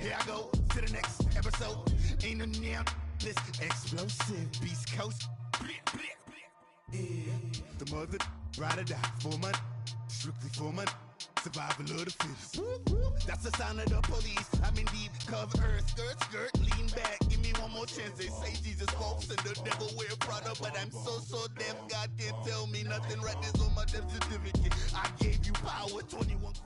Here I go to the next episode. Ain't no damn this explosive Beast Coast. Yeah. The mother ride or die for money, strictly for money. Survival of the fittest. That's the sign of the police. I'm indeed cover earth, skirt, lean back. Give me one more chance. They say Jesus walks and the devil wear Prada, but I'm so deaf. God can't tell me nothing. Right there's on my death certificate. I gave you power. 21 questions.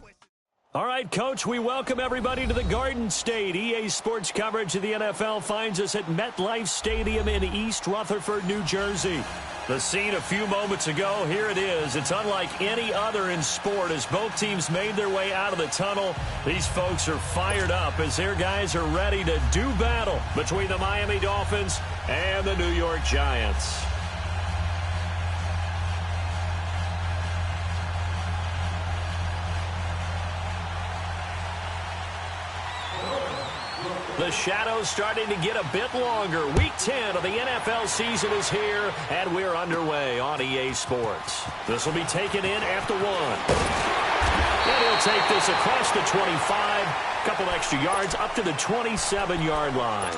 All right, Coach, we welcome everybody to the Garden State. EA Sports coverage of the NFL finds us at MetLife Stadium in East Rutherford, New Jersey. The scene a few moments ago, here it is. It's unlike any other in sport as both teams made their way out of the tunnel. These folks are fired up as their guys are ready to do battle between the Miami Dolphins and the New York Giants. The shadow's starting to get a bit longer. Week 10 of the NFL season is here, and we're underway on EA Sports. This will be taken in at the 1. And he'll take this across the 25, a couple extra yards up to the 27-yard line.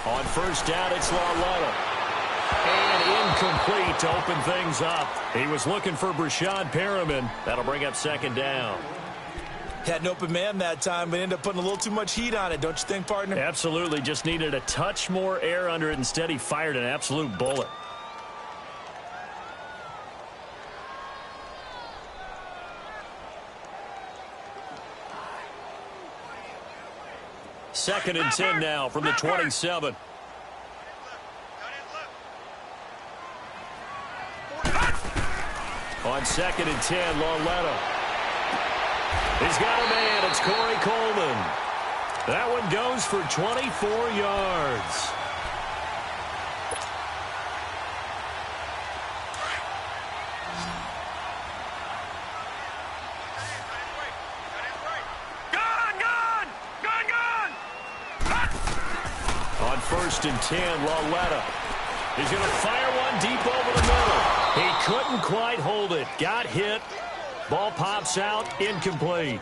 On first down, it's Lawletta. And incomplete to open things up. He was looking for Brashad Perriman. That'll bring up second down. Had an open man that time, but ended up putting a little too much heat on it, don't you think, partner? Absolutely. Just needed a touch more air under it. Instead, he fired an absolute bullet. Second and 10 now from the 27. On second and 10, Lawletta. He's got a man. It's Corey Coleman. That one goes for 24 yards. First and 10, Lawletta. He's going to fire one deep over the middle. He couldn't quite hold it. Got hit. Ball pops out. Incomplete.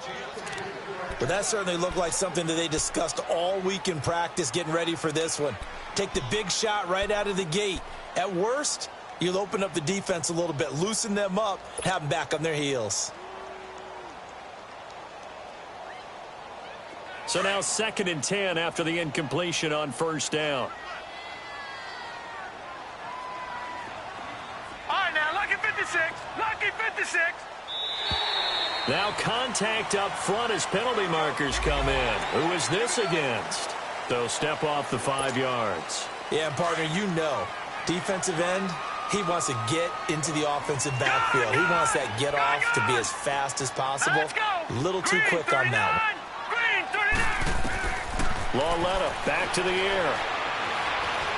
But that certainly looked like something that they discussed all week in practice getting ready for this one. Take the big shot right out of the gate. At worst, you'll open up the defense a little bit, loosen them up, have them back on their heels. So now second and 10 after the incompletion on first down. All right, now, lucky 56. Lucky 56. Now contact up front as penalty markers come in. Who is this against? They'll step off the 5 yards. Yeah, partner, you know, defensive end, he wants to get into the offensive backfield. He wants that get off to be as fast as possible. A little too quick on that one. Lawletta back to the air.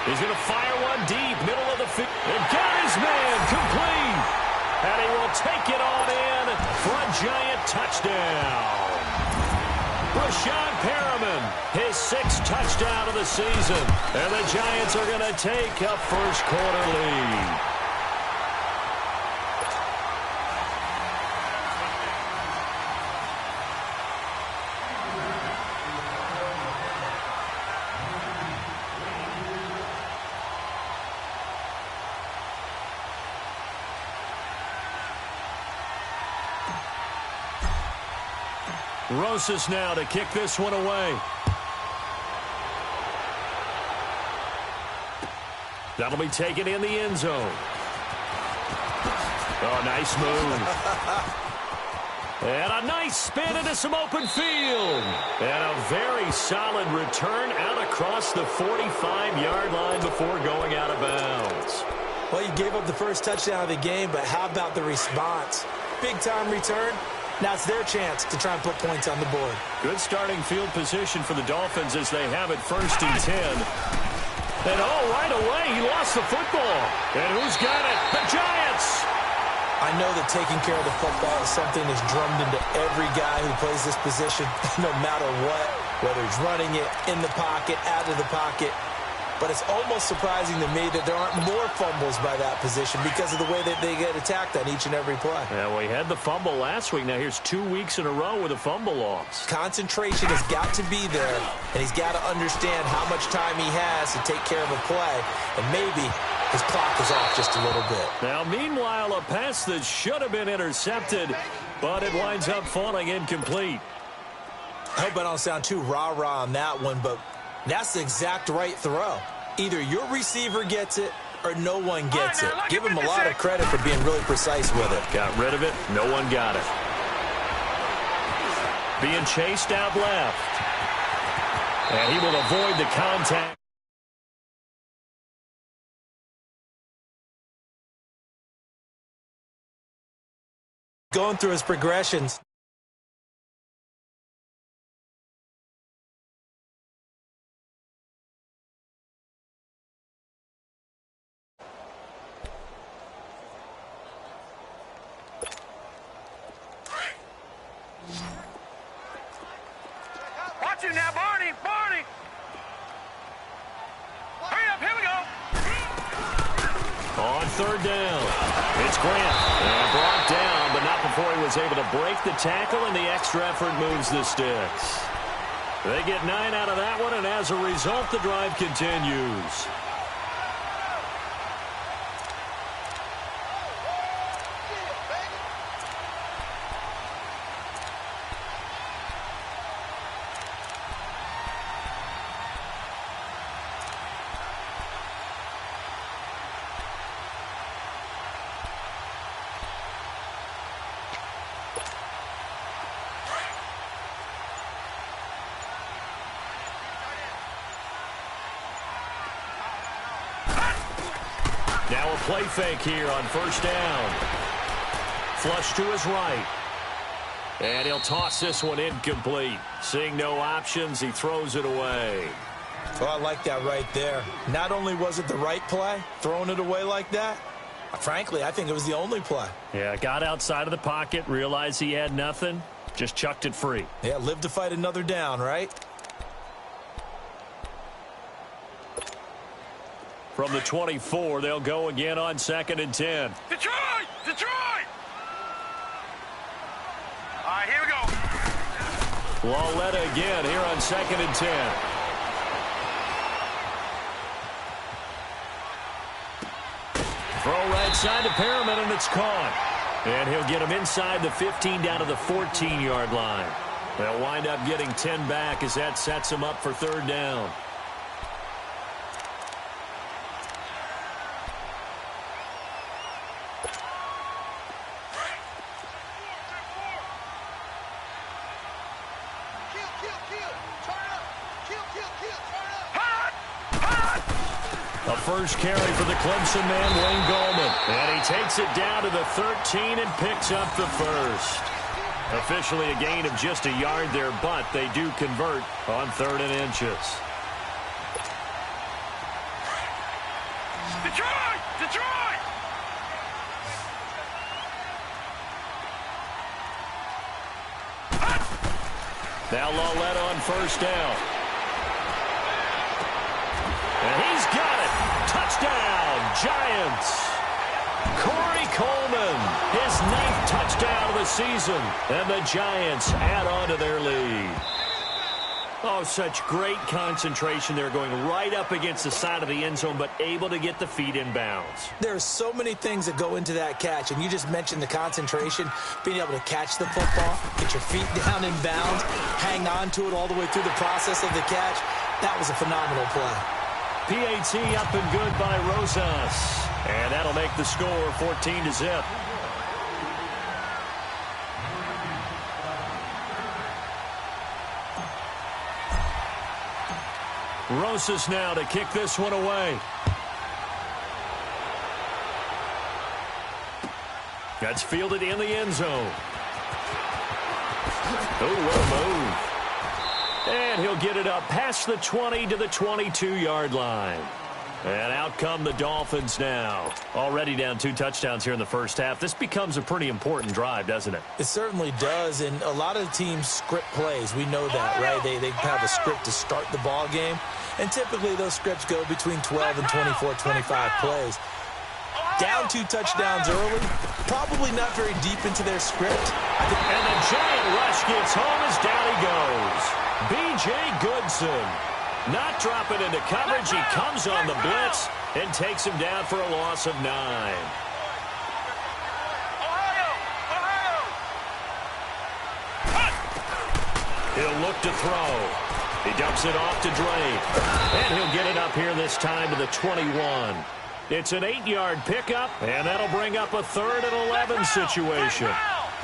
He's going to fire one deep, middle of the field. And got his man complete. And he will take it on in for a Giant touchdown. Brashad Perriman, his 6th touchdown of the season. And the Giants are going to take a first quarter lead. Rosas now to kick this one away. That'll be taken in the end zone. Oh, nice move. And a nice spin into some open field. And a very solid return out across the 45-yard line before going out of bounds. Well, you gave up the first touchdown of the game, but how about the response? Big-time return. Now it's their chance to try and put points on the board. Good starting field position for the Dolphins as they have it first and 10. And right away, he lost the football. And who's got it? The Giants! I know that taking care of the football is something that's drummed into every guy who plays this position, no matter what. whether he's running it, in the pocket, out of the pocket. But it's almost surprising to me that there aren't more fumbles by that position because of the way that they get attacked on each and every play. Yeah, we had the fumble last week. Now here's 2 weeks in a row with a fumble loss. Concentration has got to be there, and he's got to understand how much time he has to take care of a play, and maybe his clock is off just a little bit. Now, meanwhile, a pass that should have been intercepted, but it winds up falling incomplete. I hope I don't sound too rah-rah on that one, but that's the exact right throw. Either your receiver gets it or no one gets it. Give him a lot of credit for being really precise with it. Got rid of it. No one got it. Being chased out left. And he will avoid the contact. Going through his progressions. Watch him now, Barney! Barney! Hurry up, here we go! On third down, it's Grant. And brought down, but not before he was able to break the tackle, and the extra effort moves the sticks. They get 9 out of that one, and as a result, the drive continues. Now a play fake here on first down. Flush to his right. And he'll toss this one incomplete. Seeing no options, he throws it away. Oh, I like that right there. Not only was it the right play, throwing it away like that, frankly, I think it was the only play. Yeah, got outside of the pocket, realized he had nothing, just chucked it free. Yeah, live to fight another down, right? From the 24, they'll go again on 2nd and 10. Detroit! Detroit! All right, here we go. Lauletta again here on 2nd and 10. Throw right side to Perriman, and it's caught. And he'll get him inside the 15 down to the 14-yard line. They'll wind up getting 10 back as that sets him up for third down. A first carry for the Clemson man, Wayne Gallman. And he takes it down to the 13 and picks up the first. Officially a gain of just a yard there, but they do convert on 3rd and inches. Detroit! Detroit! Now Lauletta on first down. And he's got it. Touchdown, Giants. Corey Coleman, his 9th touchdown of the season. And the Giants add on to their lead. Oh, such great concentration. They're going right up against the side of the end zone, but able to get the feet in bounds. There are so many things that go into that catch, and you just mentioned the concentration, being able to catch the football, get your feet down in bounds, hang on to it all the way through the process of the catch. That was a phenomenal play. PAT up and good by Rosas. And that'll make the score 14-0. Rosas now to kick this one away. That's fielded in the end zone. Oh, what a move. And he'll get it up past the 20 to the 22-yard line. And out come the Dolphins now. Already down 2 touchdowns here in the first half. This becomes a pretty important drive, doesn't it? It certainly does, and a lot of the teams script plays. We know that, right? They have a script to start the ball game, and typically those scripts go between 12 and 24, 25 plays. Down 2 touchdowns early, probably not very deep into their script. And the giant rush gets home as down he goes. B.J. Goodson. Not dropping into coverage. He comes on the blitz and takes him down for a loss of 9. He'll look to throw. He dumps it off to Drake. And he'll get it up here this time to the 21. It's an 8-yard pickup, and that'll bring up a 3rd and 11 situation.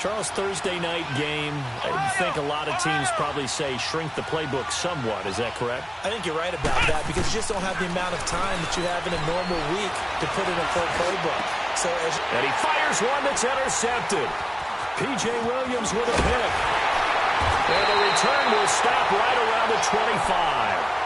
Charles, Thursday night game, I think a lot of teams probably say shrink the playbook somewhat. Is that correct? I think you're right about that because you just don't have the amount of time that you have in a normal week to put in a full playbook. And he fires one that's intercepted. P.J. Williams with a pick. And the return will stop right around the 25.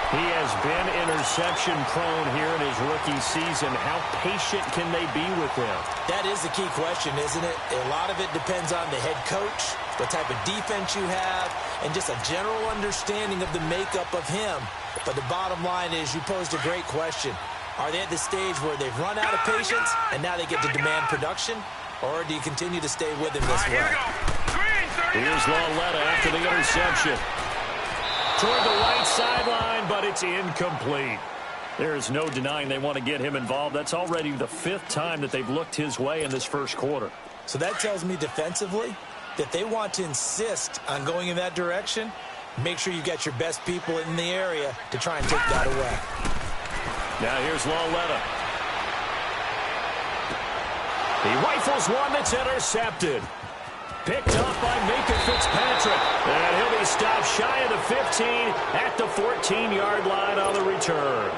He has been interception-prone here in his rookie season. How patient can they be with him? That is the key question, isn't it? A lot of it depends on the head coach, what type of defense you have, and just a general understanding of the makeup of him. But the bottom line is you posed a great question. Are they at the stage where they've run out of patience and now they get to demand production? Or do you continue to stay with him this way? Here's Lauletta after the interception. Toward the right sideline, but it's incomplete. There is no denying they want to get him involved. That's already the 5th time that they've looked his way in this first quarter. So that tells me defensively that they want to insist on going in that direction. Make sure you get your best people in the area to try and take that away. Now here's Lauletta. He rifles one that's intercepted. Picked off by Minka Fitzpatrick. And he'll be stopped shy of the 15 at the 14-yard line on the return.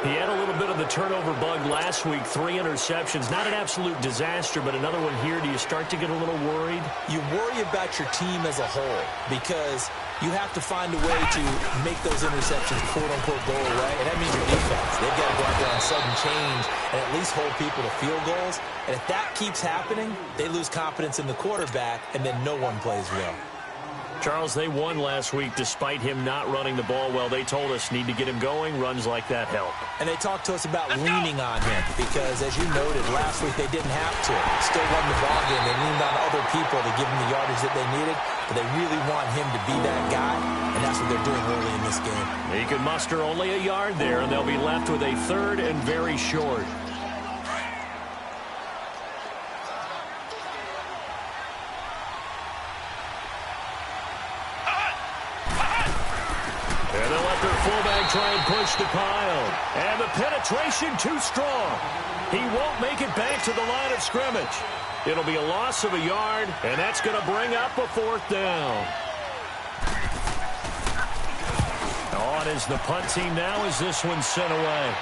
He had a little bit of the turnover bug last week, 3 interceptions. Not an absolute disaster, but another one here. Do you start to get a little worried? You worry about your team as a whole because you have to find a way to make those interceptions, quote-unquote, go away. And that means your defense. They've got to go out there on sudden change and at least hold people to field goals. And if that keeps happening, they lose confidence in the quarterback, and then no one plays well. Charles, they won last week despite him not running the ball well. They told us need to get him going. Runs like that help. And they talked to us about leaning on him because, as you noted, last week they didn't have to. Still won the ball game. They leaned on other people to give them the yardage that they needed. But they really want him to be that guy, and that's what they're doing early in this game. He could muster only a yard there, and they'll be left with a 3rd and very short. And they'll let their fullback try and push the pile. And the penetration too strong. He won't make it back to the line of scrimmage. It'll be a loss of a yard, and that's going to bring up a 4th down. On is the punt team now as this one's sent away.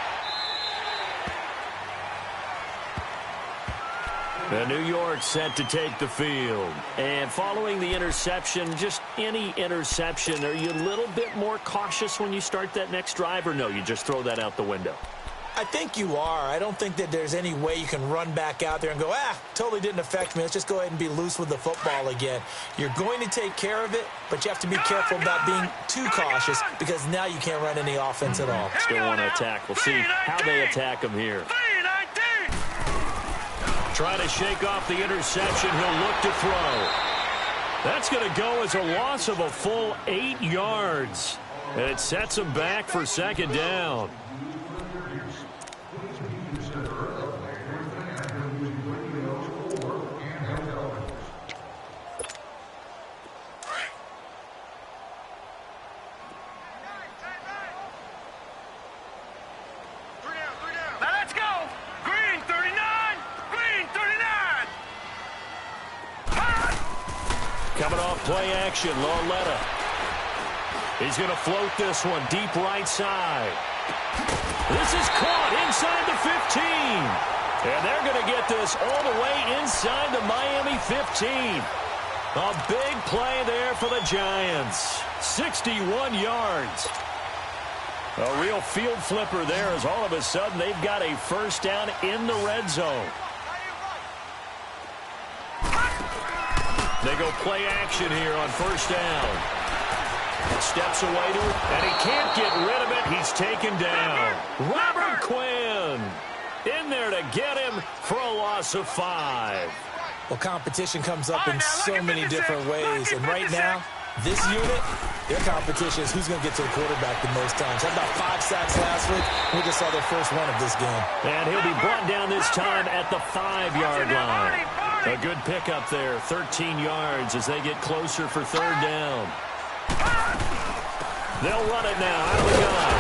And New York set to take the field. And following the interception, just any interception, are you a little bit more cautious when you start that next drive, or no, you just throw that out the window? I think you are. I don't think that there's any way you can run back out there and go, totally didn't affect me. Let's just go ahead and be loose with the football again. You're going to take care of it, but you have to be careful about being too cautious because now you can't run any offense at all. Still want to attack. We'll see how they attack him here. Try to shake off the interception. He'll look to throw. That's going to go as a loss of a full 8 yards. And it sets him back for 2nd down. Coming off play action, Lauletta. He's going to float this one deep right side. This is caught inside the 15. And they're going to get this all the way inside the Miami 15. A big play there for the Giants. 61 yards. A real field flipper there as all of a sudden they've got a first down in the red zone. They go play action here on first down. Steps away to it, and he can't get rid of it. He's taken down. Robert Quinn in there to get him for a loss of 5. Well, competition comes up in so many different ways, and right now, this unit, their competition is who's going to get to the quarterback the most times. Had about 5 sacks last week. We just saw their first one of this game. And he'll be brought down this time at the 5-yard line. A good pickup there, 13 yards as they get closer for third down. They'll run it now out of the gun.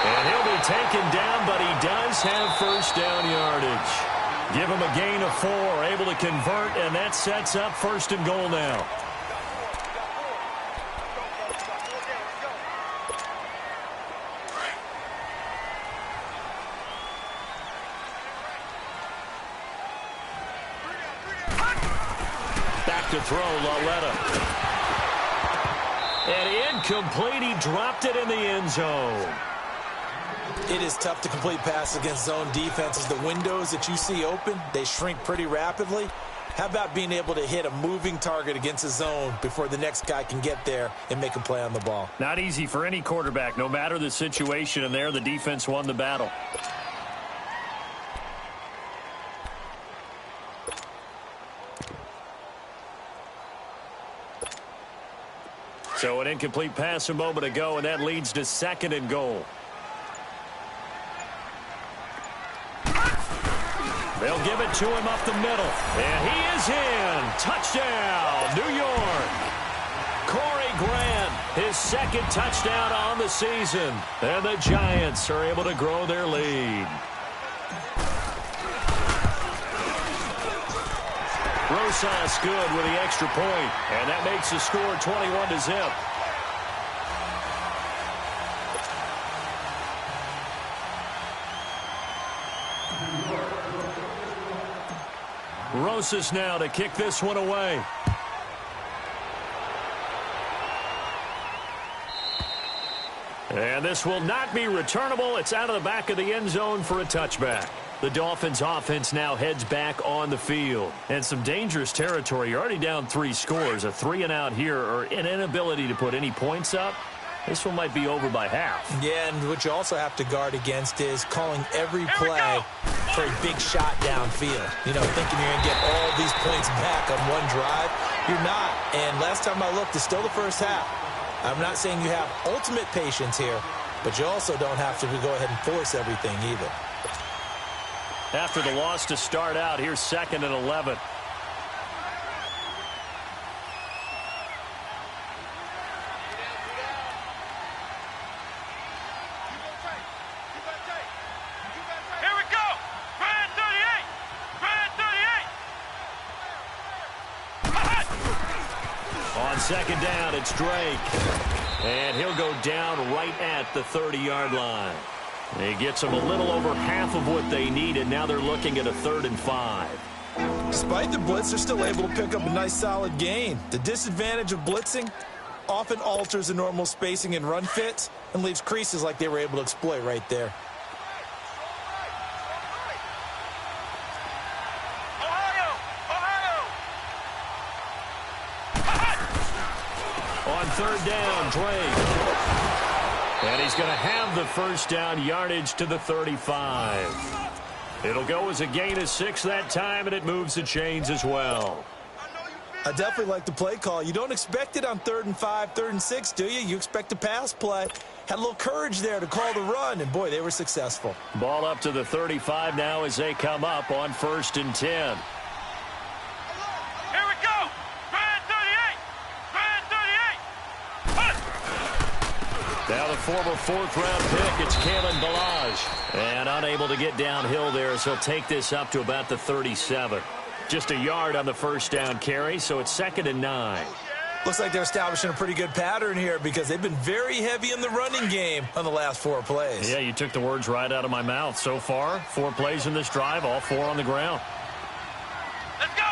And he'll be taken down, but he does have first down yardage. Give him a gain of 4, able to convert, and that sets up first and goal now. Back to throw, Laletta. And incomplete, he dropped it in the end zone. It is tough to complete passes against zone defenses. The windows that you see open, they shrink pretty rapidly. How about being able to hit a moving target against a zone before the next guy can get there and make a play on the ball? Not easy for any quarterback, no matter the situation, and there the defense won the battle. So an incomplete pass a moment ago, and that leads to second and goal. They'll give it to him up the middle. And he is in. Touchdown, New York. Corey Grant, his second touchdown on the season. And the Giants are able to grow their lead. Rosas good with the extra point, and that makes the score 21-0. Rosas now to kick this one away. And this will not be returnable. It's out of the back of the end zone for a touchback. The Dolphins offense now heads back on the field. And some dangerous territory. You're already down 3 scores. A 3-and-out here, or an inability to put any points up. This one might be over by half. Yeah, and what you also have to guard against is calling every play for a big shot downfield. You know, thinking you're going to get all these points back on one drive. You're not. And last time I looked, it's still the first half. I'm not saying you have ultimate patience here, but you also don't have to go ahead and force everything either. After the loss to start out, here's 2nd and 11. Here we go. Brand 38. Brand 38. On second down, it's Drake. And he'll go down right at the 30-yard line. He gets them a little over half of what they needed. Now they're looking at a 3rd and 5. Despite the blitz, they're still able to pick up a nice solid gain. The disadvantage of blitzing often alters the normal spacing and run fits and leaves creases like they were able to exploit right there. On 3rd down, Drake. And he's going to have the first down, yardage to the 35. It'll go as a gain of 6 that time, and it moves the chains as well. I definitely like the play call. You don't expect it on 3rd and 5, 3rd and 6, do you? You expect a pass play. Had a little courage there to call the run, and boy, they were successful. Ball up to the 35 now as they come up on 1st and 10. Now the former 4th-round pick, it's Kalen Ballage. And unable to get downhill there, so he'll take this up to about the 37. Just a yard on the first down carry, so it's 2nd and 9. Looks like they're establishing a pretty good pattern here because they've been very heavy in the running game on the last 4 plays. Yeah, you took the words right out of my mouth. So far, 4 plays in this drive, all 4 on the ground. Let's go!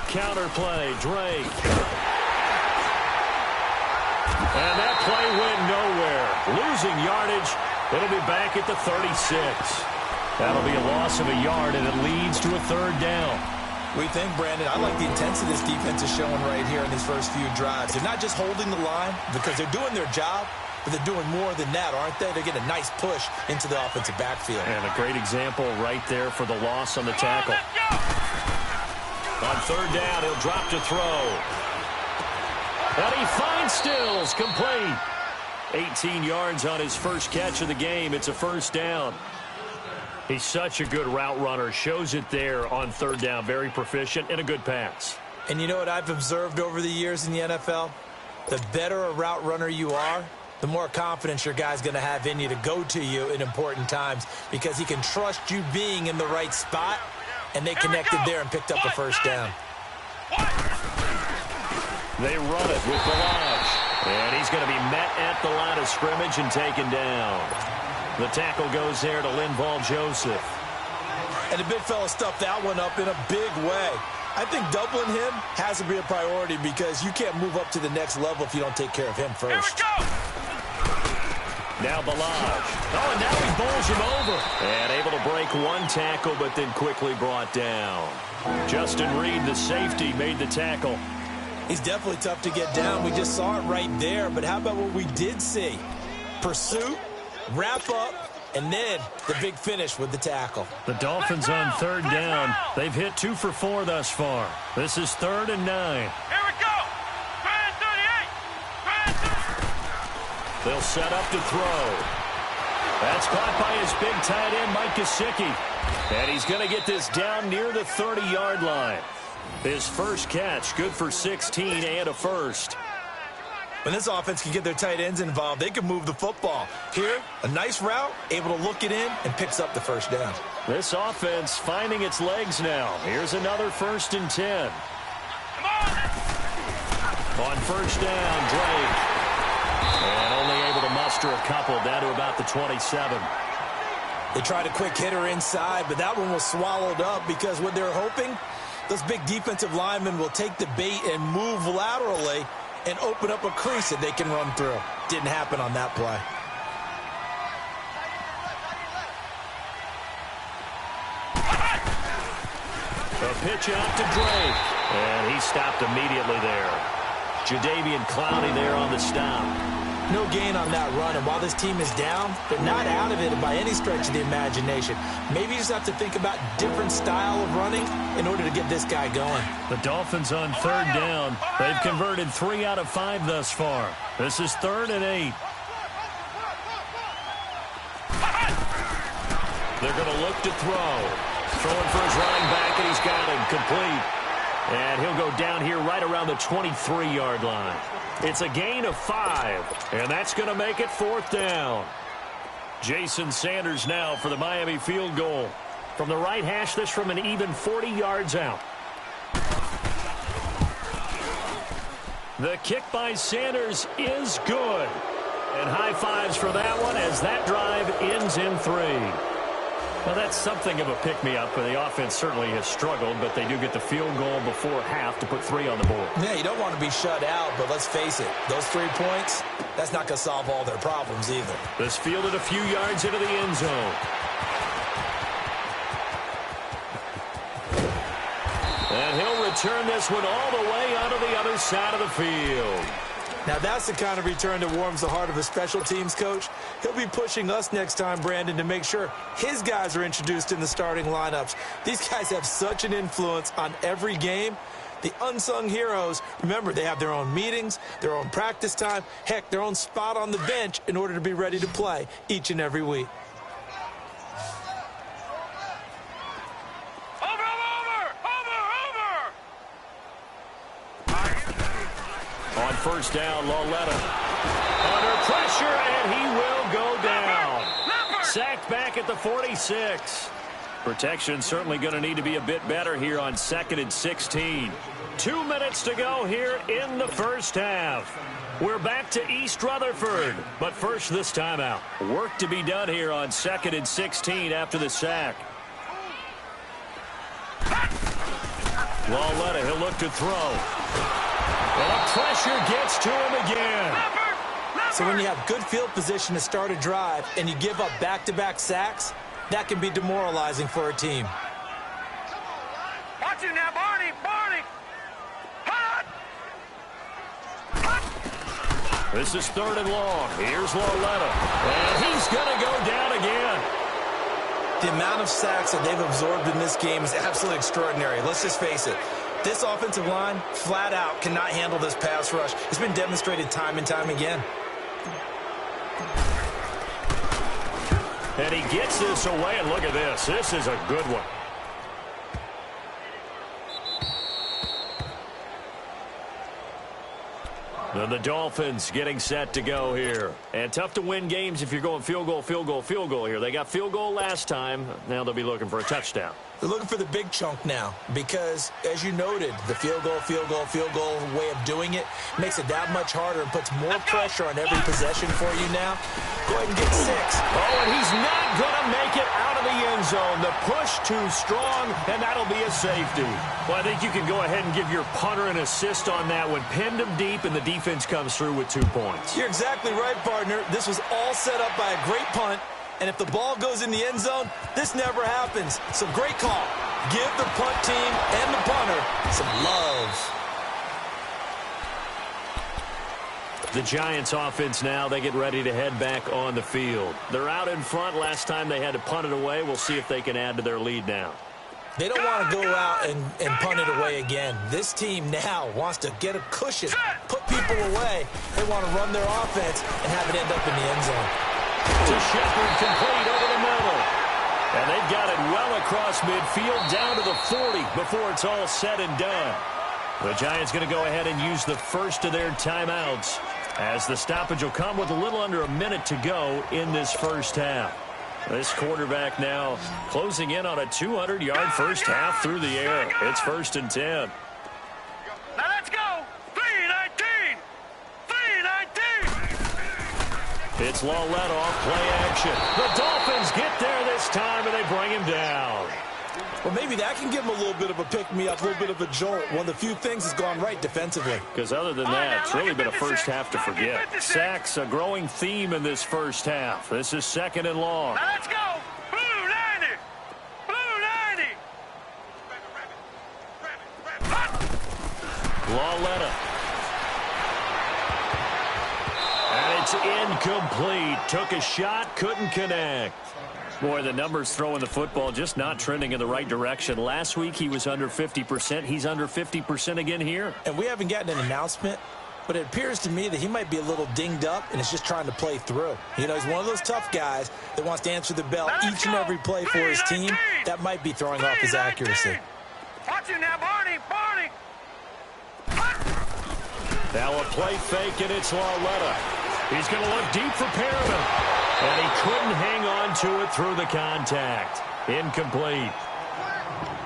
Counter play, Drake. And that play went losing yardage. It'll be back at the 36. That'll be a loss of a yard, and it leads to a third down. We think, Brandon, I like the intensity this defense is showing right here in these first few drives. They're not just holding the line because they're doing their job, but they're doing more than that, aren't they? They're getting a nice push into the offensive backfield. And a great example right there for the loss on the tackle. On third down, he'll drop to throw. And he finds Stills, complete. 18 yards on his first catch of the game. It's a first down. He's such a good route runner. Shows it there on third down. Very proficient and a good pass. And you know what I've observed over the years in the NFL? The better a route runner you are, the more confidence your guy's going to have in you to go to you in important times because he can trust you being in the right spot, and they connected there and picked up a first down. They run it with Balaj, and he's going to be met at the line of scrimmage and taken down. The tackle goes there to Linval Joseph. And the big fella stuffed that one up in a big way. I think doubling him has to be a priority because you can't move up to the next level if you don't take care of him first. Here we go. Now Balaj. Oh, and now he bowls him over. And able to break one tackle, but then quickly brought down. Justin Reed, the safety, made the tackle. He's definitely tough to get down. We just saw it right there. But how about what we did see? Pursuit, wrap up, and then the big finish with the tackle. The Dolphins on third down. They've hit 2 for 4 thus far. This is 3rd and 9. Here we go. Grand 38. They'll set up to throw. That's caught by his big tight end, Mike Gesicki. And he's going to get this down near the 30-yard line. His first catch, good for 16 and a first. When this offense can get their tight ends involved, they can move the football. Here, a nice route, able to look it in, and picks up the first down. This offense finding its legs now. Here's another 1st and 10. Come on. On first down, Drake. And only able to muster a couple down to about the 27. They tried a quick hitter inside, but that one was swallowed up because what they're hoping, those big defensive linemen will take the bait and move laterally and open up a crease that they can run through. Didn't happen on that play. A pitch out to Drake. And he stopped immediately there. Jadeveon Clowney there on the stop. No gain on that run, and while this team is down, they're not out of it by any stretch of the imagination. Maybe you just have to think about different style of running in order to get this guy going. The Dolphins on third down. They've converted 3 out of 5 thus far. This is 3rd and 8. They're going to look to throw. Throwing for his running back, and he's got him complete. And he'll go down here right around the 23-yard line. It's a gain of 5, and that's going to make it 4th down. Jason Sanders now for the Miami field goal. From the right hash, this from an even 40 yards out. The kick by Sanders is good. And high fives for that one as that drive ends in 3. Well, that's something of a pick-me-up, but the offense certainly has struggled, but they do get the field goal before half to put 3 on the board. Yeah, you don't want to be shut out, but let's face it, those 3 points, that's not going to solve all their problems either. This fielded a few yards into the end zone. And he'll return this one all the way onto the other side of the field. Now, that's the kind of return that warms the heart of a special teams coach. He'll be pushing us next time, Brandon, to make sure his guys are introduced in the starting lineups. These guys have such an influence on every game. The unsung heroes, remember, they have their own meetings, their own practice time, heck, their own spot on the bench in order to be ready to play each and every week. On first down, Lauletta under pressure, and he will go down. Sacked back at the 46. Protection certainly going to need to be a bit better here on 2nd and 16. 2 minutes to go here in the first half. We're back to East Rutherford, but first this timeout. Work to be done here on 2nd and 16 after the sack. Lauletta, he'll look to throw. And the pressure gets to him again. So when you have good field position to start a drive and you give up back-to-back sacks, that can be demoralizing for a team. Watch you now, Barney. Barney. Hot. This is 3rd and long. Here's Lauletta. And he's going to go down again. The amount of sacks that they've absorbed in this game is absolutely extraordinary. Let's just face it. This offensive line, flat out, cannot handle this pass rush. It's been demonstrated time and time again. And he gets this away, and look at this. This is a good one. And the Dolphins getting set to go here. And tough to win games if you're going field goal, field goal, field goal here. They got field goal last time. Now they'll be looking for a touchdown. They're looking for the big chunk now because, as you noted, the field goal way of doing it makes it that much harder and puts more pressure on every possession for you now. Go ahead and get 6. Oh, and he's not going to make it out of the end zone. The push too strong, and that'll be a safety. Well, I think you can go ahead and give your punter an assist on that one. Pinned him deep, and the defense comes through with 2 points. You're exactly right, partner. This was all set up by a great punt. And if the ball goes in the end zone, this never happens. So great call. Give the punt team and the punter some love. The Giants offense now, they get ready to head back on the field. They're out in front. Last time they had to punt it away. We'll see if they can add to their lead now. They don't want to go out and punt it away again. This team now wants to get a cushion, put people away. They want to run their offense and have it end up in the end zone. To Shepard, complete over the middle. And they've got it well across midfield, down to the 40 before it's all said and done. The Giants going to go ahead and use the first of their timeouts, as the stoppage will come with a little under a minute to go in this first half. This quarterback now closing in on a 200-yard first half through the air. It's 1st and 10. Now let's go. 3-19. 3-19. It's Lauletta off play action. The Dolphins get there this time, and they bring him down. Well, maybe that can give them a little bit of a pick-me-up, a little bit of a jolt. One of the few things has gone right defensively. Because other than that, it's really been a first half to forget. Sacks, a growing theme in this first half. This is 2nd and long. Now let's go. Blue 90. Blue 90. Lauletta. And it's incomplete. Took a shot, couldn't connect. Boy, the numbers throwing the football just not trending in the right direction. Last week he was under 50%. He's under 50% again here. And we haven't gotten an announcement, but it appears to me that he might be a little dinged up and is just trying to play through. You know, he's one of those tough guys that wants to answer the bell each and every play for his team. That might be throwing off his accuracy. Watch you now, Barney. Barney. Now a play fake, and it's Lauletta. He's going to look deep for Perriman. And he couldn't hang on to it through the contact. Incomplete.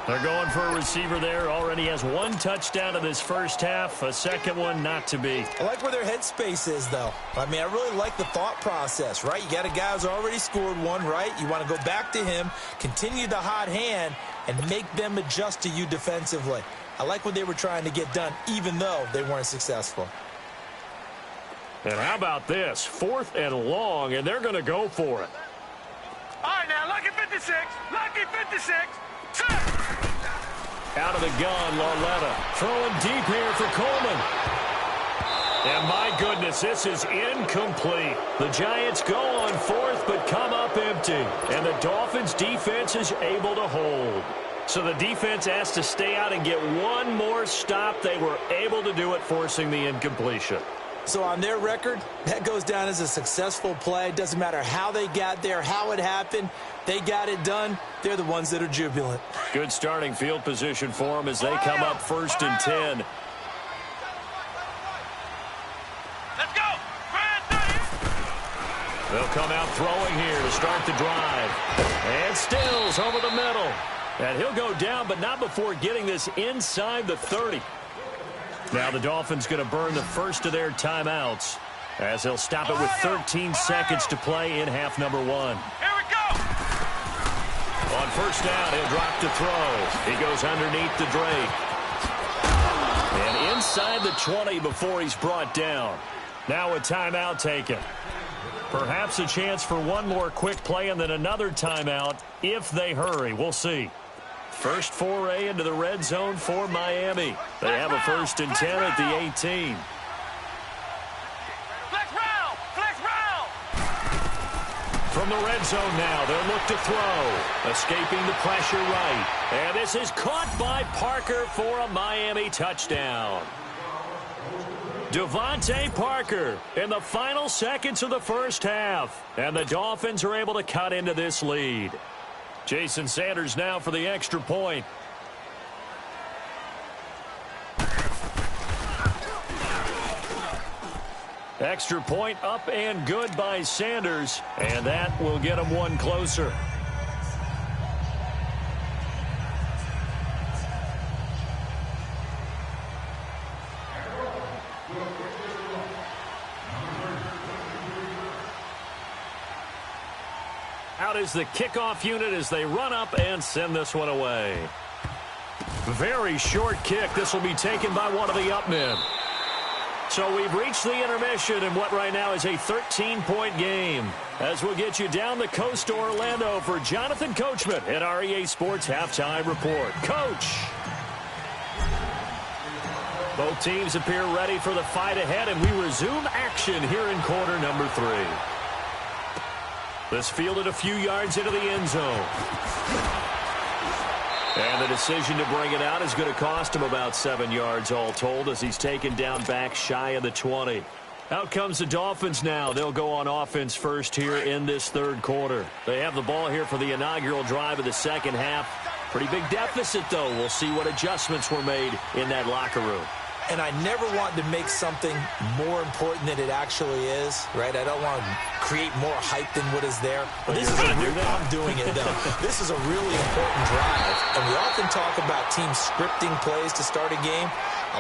They're going for a receiver there. Already has 1 touchdown in this first half. A second one not to be. I like where their headspace is, though. I mean, I really like the thought process, right? You got a guy who's already scored 1, right? You want to go back to him, continue the hot hand, and make them adjust to you defensively. I like what they were trying to get done, even though they weren't successful. And how about this? 4th and long, and they're going to go for it. All right, now, lucky 56. Lucky 56. Set. Out of the gun, Lauletta. Throwing deep here for Coleman. And my goodness, this is incomplete. The Giants go on 4th, but come up empty. And the Dolphins' defense is able to hold. So the defense asked to stay out and get 1 more stop. They were able to do it, forcing the incompletion. So on their record, that goes down as a successful play. Doesn't matter how they got there, how it happened. They got it done. They're the ones that are jubilant. Good starting field position for them as they come up 1st and 10. Let's go. They'll come out throwing here to start the drive. And Stills over the middle. And he'll go down, but not before getting this inside the 30. Now the Dolphins going to burn the first of their timeouts as they'll stop it with 13 seconds to play in half number 1. Here we go. On 1st down, he'll drop to throw. He goes underneath the Drake. And inside the 20 before he's brought down. Now a timeout taken. Perhaps a chance for one more quick play and then another timeout if they hurry. We'll see. First foray into the red zone for Miami. They have a 1st and 10 at the 18. From the red zone now, they'll look to throw. Escaping the pressure right. And this is caught by Parker for a Miami touchdown. Devontae Parker in the final seconds of the first half. And the Dolphins are able to cut into this lead. Jason Sanders now for the extra point. Extra point up and good by Sanders, and that will get him one closer. Out is the kickoff unit as they run up and send this one away. Very short kick. This will be taken by one of the up men. So we've reached the intermission in what right now is a 13-point game. As we'll get you down the coast to Orlando for Jonathan Coachman at our EA Sports Halftime Report. Coach! Both teams appear ready for the fight ahead, and we resume action here in quarter number 3. This fielded a few yards into the end zone. And the decision to bring it out is going to cost him about 7 yards all told as he's taken down back shy of the 20. Out comes the Dolphins now. They'll go on offense first here in this third quarter. They have the ball here for the inaugural drive of the second half. Pretty big deficit, though. We'll see what adjustments were made in that locker room. And I never want to make something more important than it actually is, right? I don't want to create more hype than what is there. But this is I'm doing it, though. This is a really important drive. And we often talk about teams scripting plays to start a game.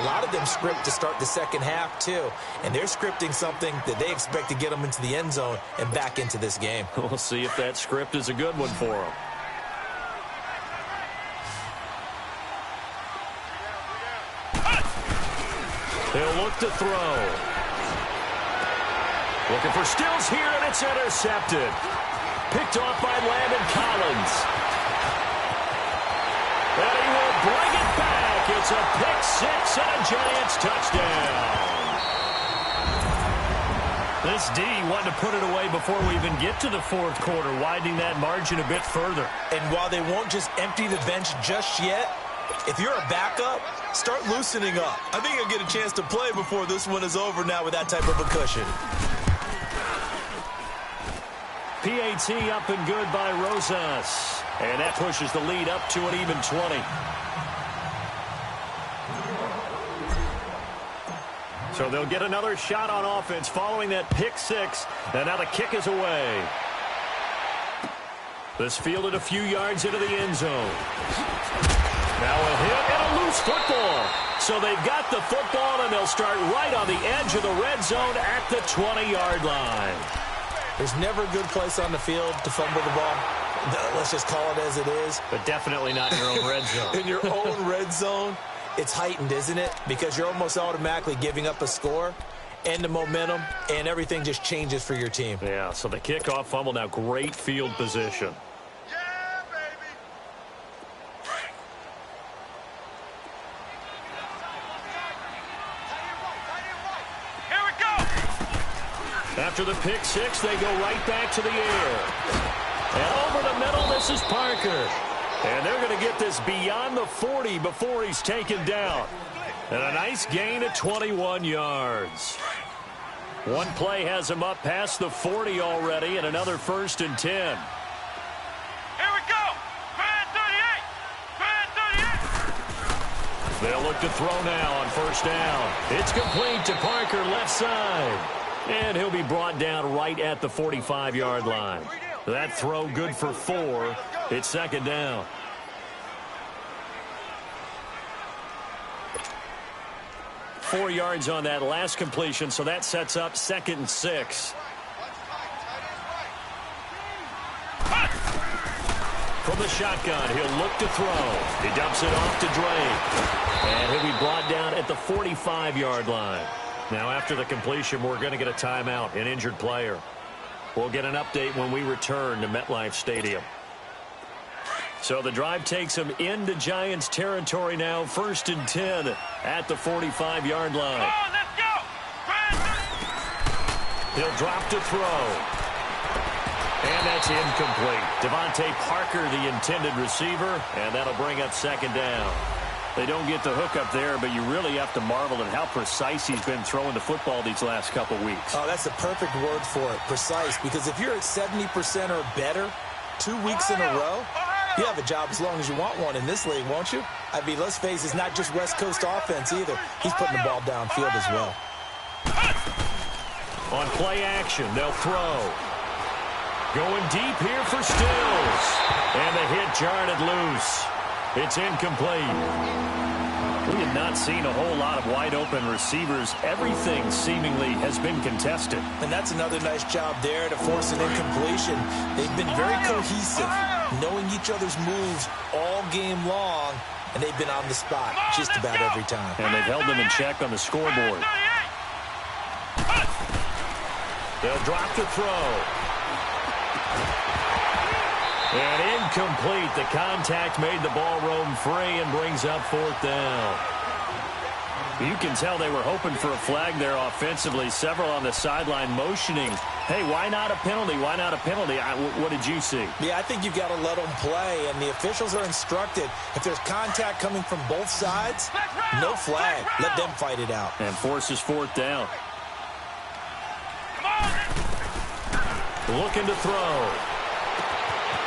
A lot of them script to start the second half, too. And they're scripting something that they expect to get them into the end zone and back into this game. We'll see if that script is a good one for them. They'll look to throw. Looking for Stills here, and it's intercepted. Picked off by Landon Collins. And he will bring it back. It's a pick six and a Giants touchdown. This D wanted to put it away before we even get to the fourth quarter, widening that margin a bit further. And while they won't just empty the bench just yet, if you're a backup, start loosening up. I think you'll get a chance to play before this one is over now with that type of a cushion. PAT up and good by Rosas. And that pushes the lead up to an even 20. So they'll get another shot on offense following that pick six. And now the kick is away. This fielded a few yards into the end zone. Now a hit and a loose football. So they've got the football, and they'll start right on the edge of the red zone at the 20-yard line. There's never a good place on the field to fumble the ball. Let's just call it as it is. But definitely not in your own red zone. In your own red zone, it's heightened, isn't it? Because you're almost automatically giving up a score and the momentum, and everything just changes for your team. Yeah, so the kickoff fumble, now great field position. After the pick six, they go right back to the air. And over the middle, this is Parker. And they're going to get this beyond the 40 before he's taken down. And a nice gain of 21 yards. One play has him up past the 40 already, and another 1st and 10. Here we go. Man 38. Man 38. They'll look to throw now on first down. It's complete to Parker, left side. And he'll be brought down right at the 45-yard line. That throw good for 4. It's second down. Four yards on that last completion, so that sets up 2nd and 6. From the shotgun, he'll look to throw. He dumps it off to Drake. And he'll be brought down at the 45-yard line. Now, after the completion, we're going to get a timeout, an injured player. We'll get an update when we return to MetLife Stadium. So the drive takes him into Giants territory now, 1st and 10 at the 45-yard line. Come on, let's go! He'll drop to throw. And that's incomplete. Devontae Parker, the intended receiver, and that'll bring up 2nd down. They don't get the hook up there, but you really have to marvel at how precise he's been throwing the football these last couple weeks. Oh, that's the perfect word for it, precise, because if you're at 70% or better 2 weeks in a row, you have a job as long as you want one in this league, won't you? I mean, let's face it, it's not just West Coast offense either. He's putting the ball downfield as well. On play action, they'll throw. Going deep here for Stills. And the hit jarred it loose. It's incomplete. We have not seen a whole lot of wide-open receivers. Everything seemingly has been contested. And that's another nice job there to force an incompletion. They've been very cohesive, knowing each other's moves all game long, and they've been on the spot just about every time. And they've held them in check on the scoreboard. They'll drop to throw. And incomplete. The contact made the ball roam free and brings up 4th down. You can tell they were hoping for a flag there offensively. Several on the sideline motioning, hey, why not a penalty? Why not a penalty? What did you see? Yeah, I think you've got to let them play, and the officials are instructed. If there's contact coming from both sides, no flag. Let them fight it out. And forces 4th down. Looking to throw.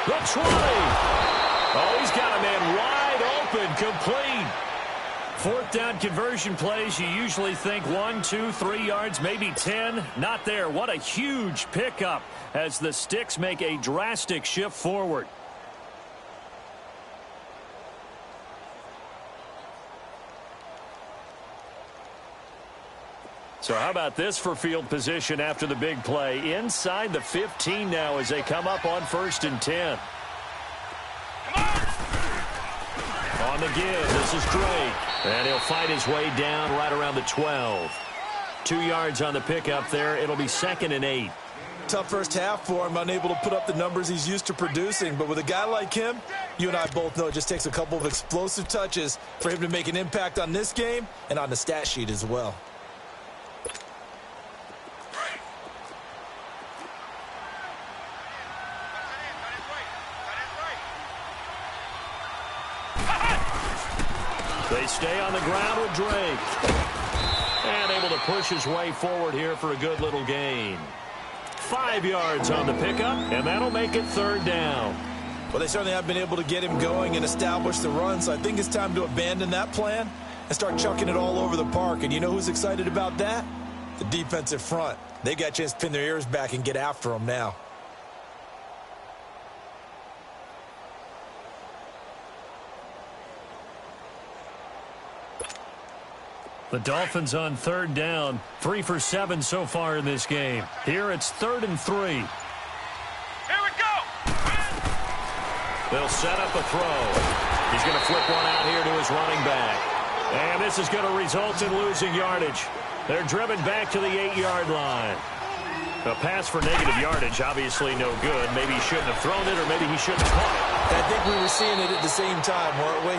The 20. Oh, he's got a man wide open, complete. 4th down conversion plays, you usually think 1, 2, 3 yards, maybe 10. Not there. What a huge pickup as the Sticks make a drastic shift forward. So how about this for field position after the big play? Inside the 15 now as they come up on 1st and 10. On the give, this is Drake. And he'll fight his way down right around the 12. 2 yards on the pickup there. It'll be 2nd and 8. Tough first half for him, unable to put up the numbers he's used to producing. But with a guy like him, you and I both know it just takes a couple of explosive touches for him to make an impact on this game and on the stat sheet as well. They stay on the ground with Drake. And able to push his way forward here for a good little gain. 5 yards on the pickup, and that'll make it 3rd down. Well, they certainly have been able to get him going and establish the run, so I think it's time to abandon that plan and start chucking it all over the park. And you know who's excited about that? The defensive front. They got a chance to pin their ears back and get after him now. The Dolphins on 3rd down. 3 for 7 so far in this game. Here it's 3rd and 3. Here we go! They'll set up a throw. He's going to flip one out here to his running back. And this is going to result in losing yardage. They're driven back to the 8-yard line. A pass for negative yardage, obviously no good. Maybe he shouldn't have thrown it, or maybe he shouldn't have caught it. I think we were seeing it at the same time, weren't we?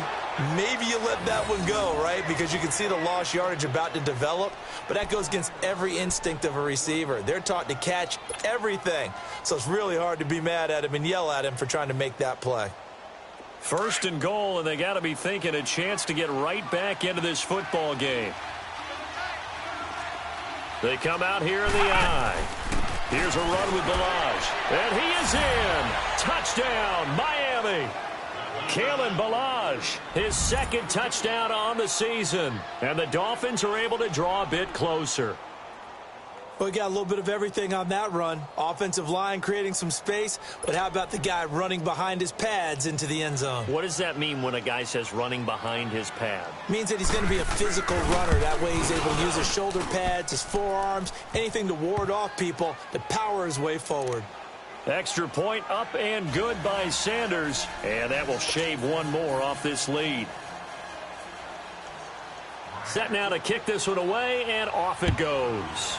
Maybe you let that one go, right? Because you can see the lost yardage about to develop. But that goes against every instinct of a receiver. They're taught to catch everything. So it's really hard to be mad at him and yell at him for trying to make that play. 1st and goal, and they got to be thinking a chance to get right back into this football game. They come out here in the eye. Here's a run with Ballage. And he is in. Touchdown, Miami. Kalen Ballage, his 2nd touchdown on the season. And the Dolphins are able to draw a bit closer. Well, we got a little bit of everything on that run. Offensive line creating some space, but how about the guy running behind his pads into the end zone? What does that mean when a guy says running behind his pad? Means that he's going to be a physical runner. That way he's able to use his shoulder pads, his forearms, anything to ward off people to power his way forward. Extra point up and good by Sanders. And that will shave one more off this lead. Set now to kick this one away, and off it goes.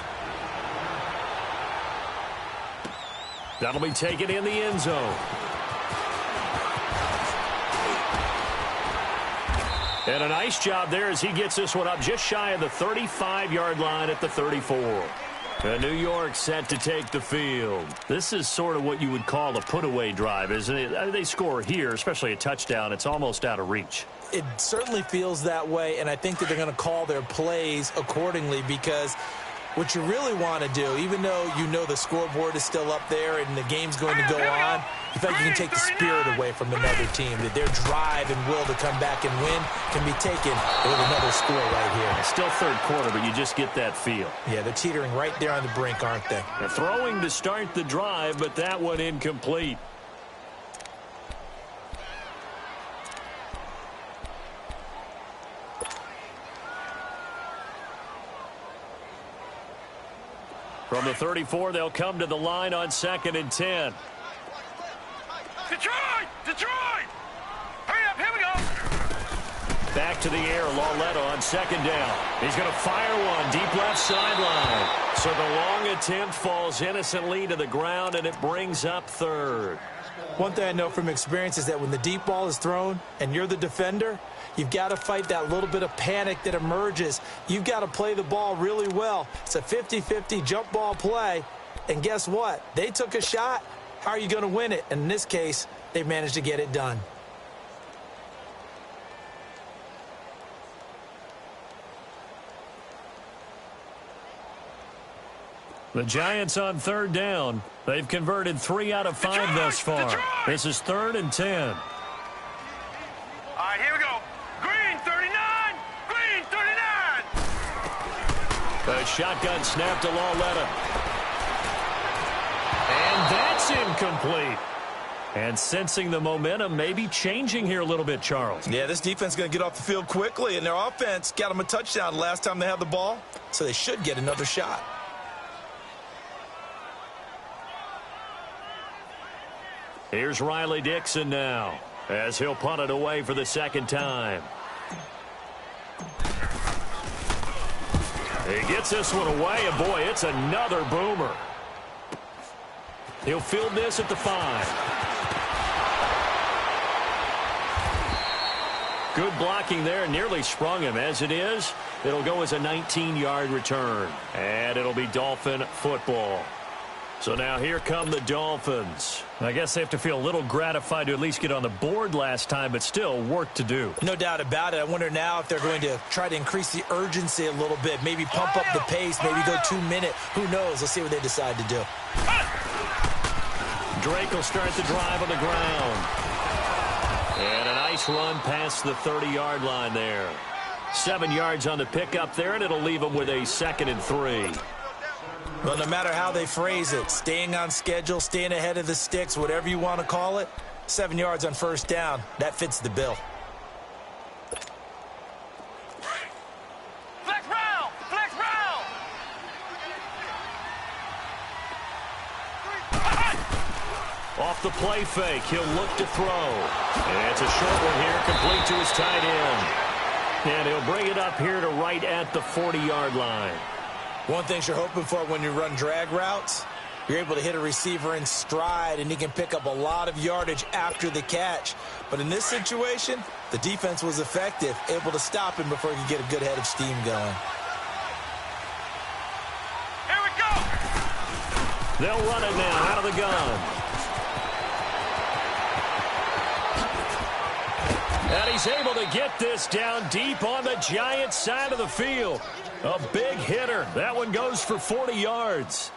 That'll be taken in the end zone. And a nice job there as he gets this one up just shy of the 35-yard line at the 34. And New York set to take the field. This is sort of what you would call a put-away drive, isn't it? They score here, especially a touchdown. It's almost out of reach. It certainly feels that way, and I think that they're going to call their plays accordingly because what you really want to do, even though you know the scoreboard is still up there and the game's going to go on, you feel like you can take the spirit away from another team, that their drive and will to come back and win can be taken with another score right here. It's still third quarter, but you just get that feel. Yeah, they're teetering right there on the brink, aren't they? They're throwing to start the drive, but that one incomplete. From the 34, they'll come to the line on 2nd and 10. Detroit! Detroit! Hurry up, here we go! Back to the air, Lauletta on 2nd down. He's going to fire one deep left sideline. So the long attempt falls innocently to the ground, and it brings up 3rd. One thing I know from experience is that when the deep ball is thrown and you're the defender, you've got to fight that little bit of panic that emerges. You've got to play the ball really well. It's a 50-50 jump ball play. And guess what? They took a shot. How are you going to win it? And in this case, they've managed to get it done. The Giants on 3rd down. They've converted 3 out of 5 thus far. This is 3rd and 10. All right, here we go. Green 39! Green 39! A shotgun snap to Lauletta. And that's incomplete. And sensing the momentum maybe changing here a little bit, Charles. Yeah, this defense is going to get off the field quickly, and their offense got them a touchdown last time they had the ball, so they should get another shot. Here's Riley Dixon now as he'll punt it away for the 2nd time. He gets this one away, and boy, it's another boomer. He'll field this at the 5. Good blocking there, nearly sprung him. As it is, it'll go as a 19-yard return, and it'll be Dolphin football. So now here come the Dolphins. I guess they have to feel a little gratified to at least get on the board last time, but still work to do. No doubt about it. I wonder now if they're going to try to increase the urgency a little bit, maybe pump up the pace, maybe go 2-minute. Who knows? Let's see what they decide to do. Drake will start the drive on the ground. And a nice run past the 30-yard line there. 7 yards on the pickup there, and it'll leave them with a 2nd and 3. Well, no matter how they phrase it, staying on schedule, staying ahead of the sticks, whatever you want to call it, 7 yards on 1st down, that fits the bill. Flex round! Flex round! Off the play fake, he'll look to throw. And it's a short one here, complete to his tight end. And he'll bring it up here to right at the 40-yard line. One thing you're hoping for when you run drag routes, you're able to hit a receiver in stride, and he can pick up a lot of yardage after the catch. But in this situation, the defense was effective, able to stop him before he could get a good head of steam going. Here we go! They'll run it now out of the gun. And he's able to get this down deep on the Giants side of the field. A big hitter. That one goes for 40 yards.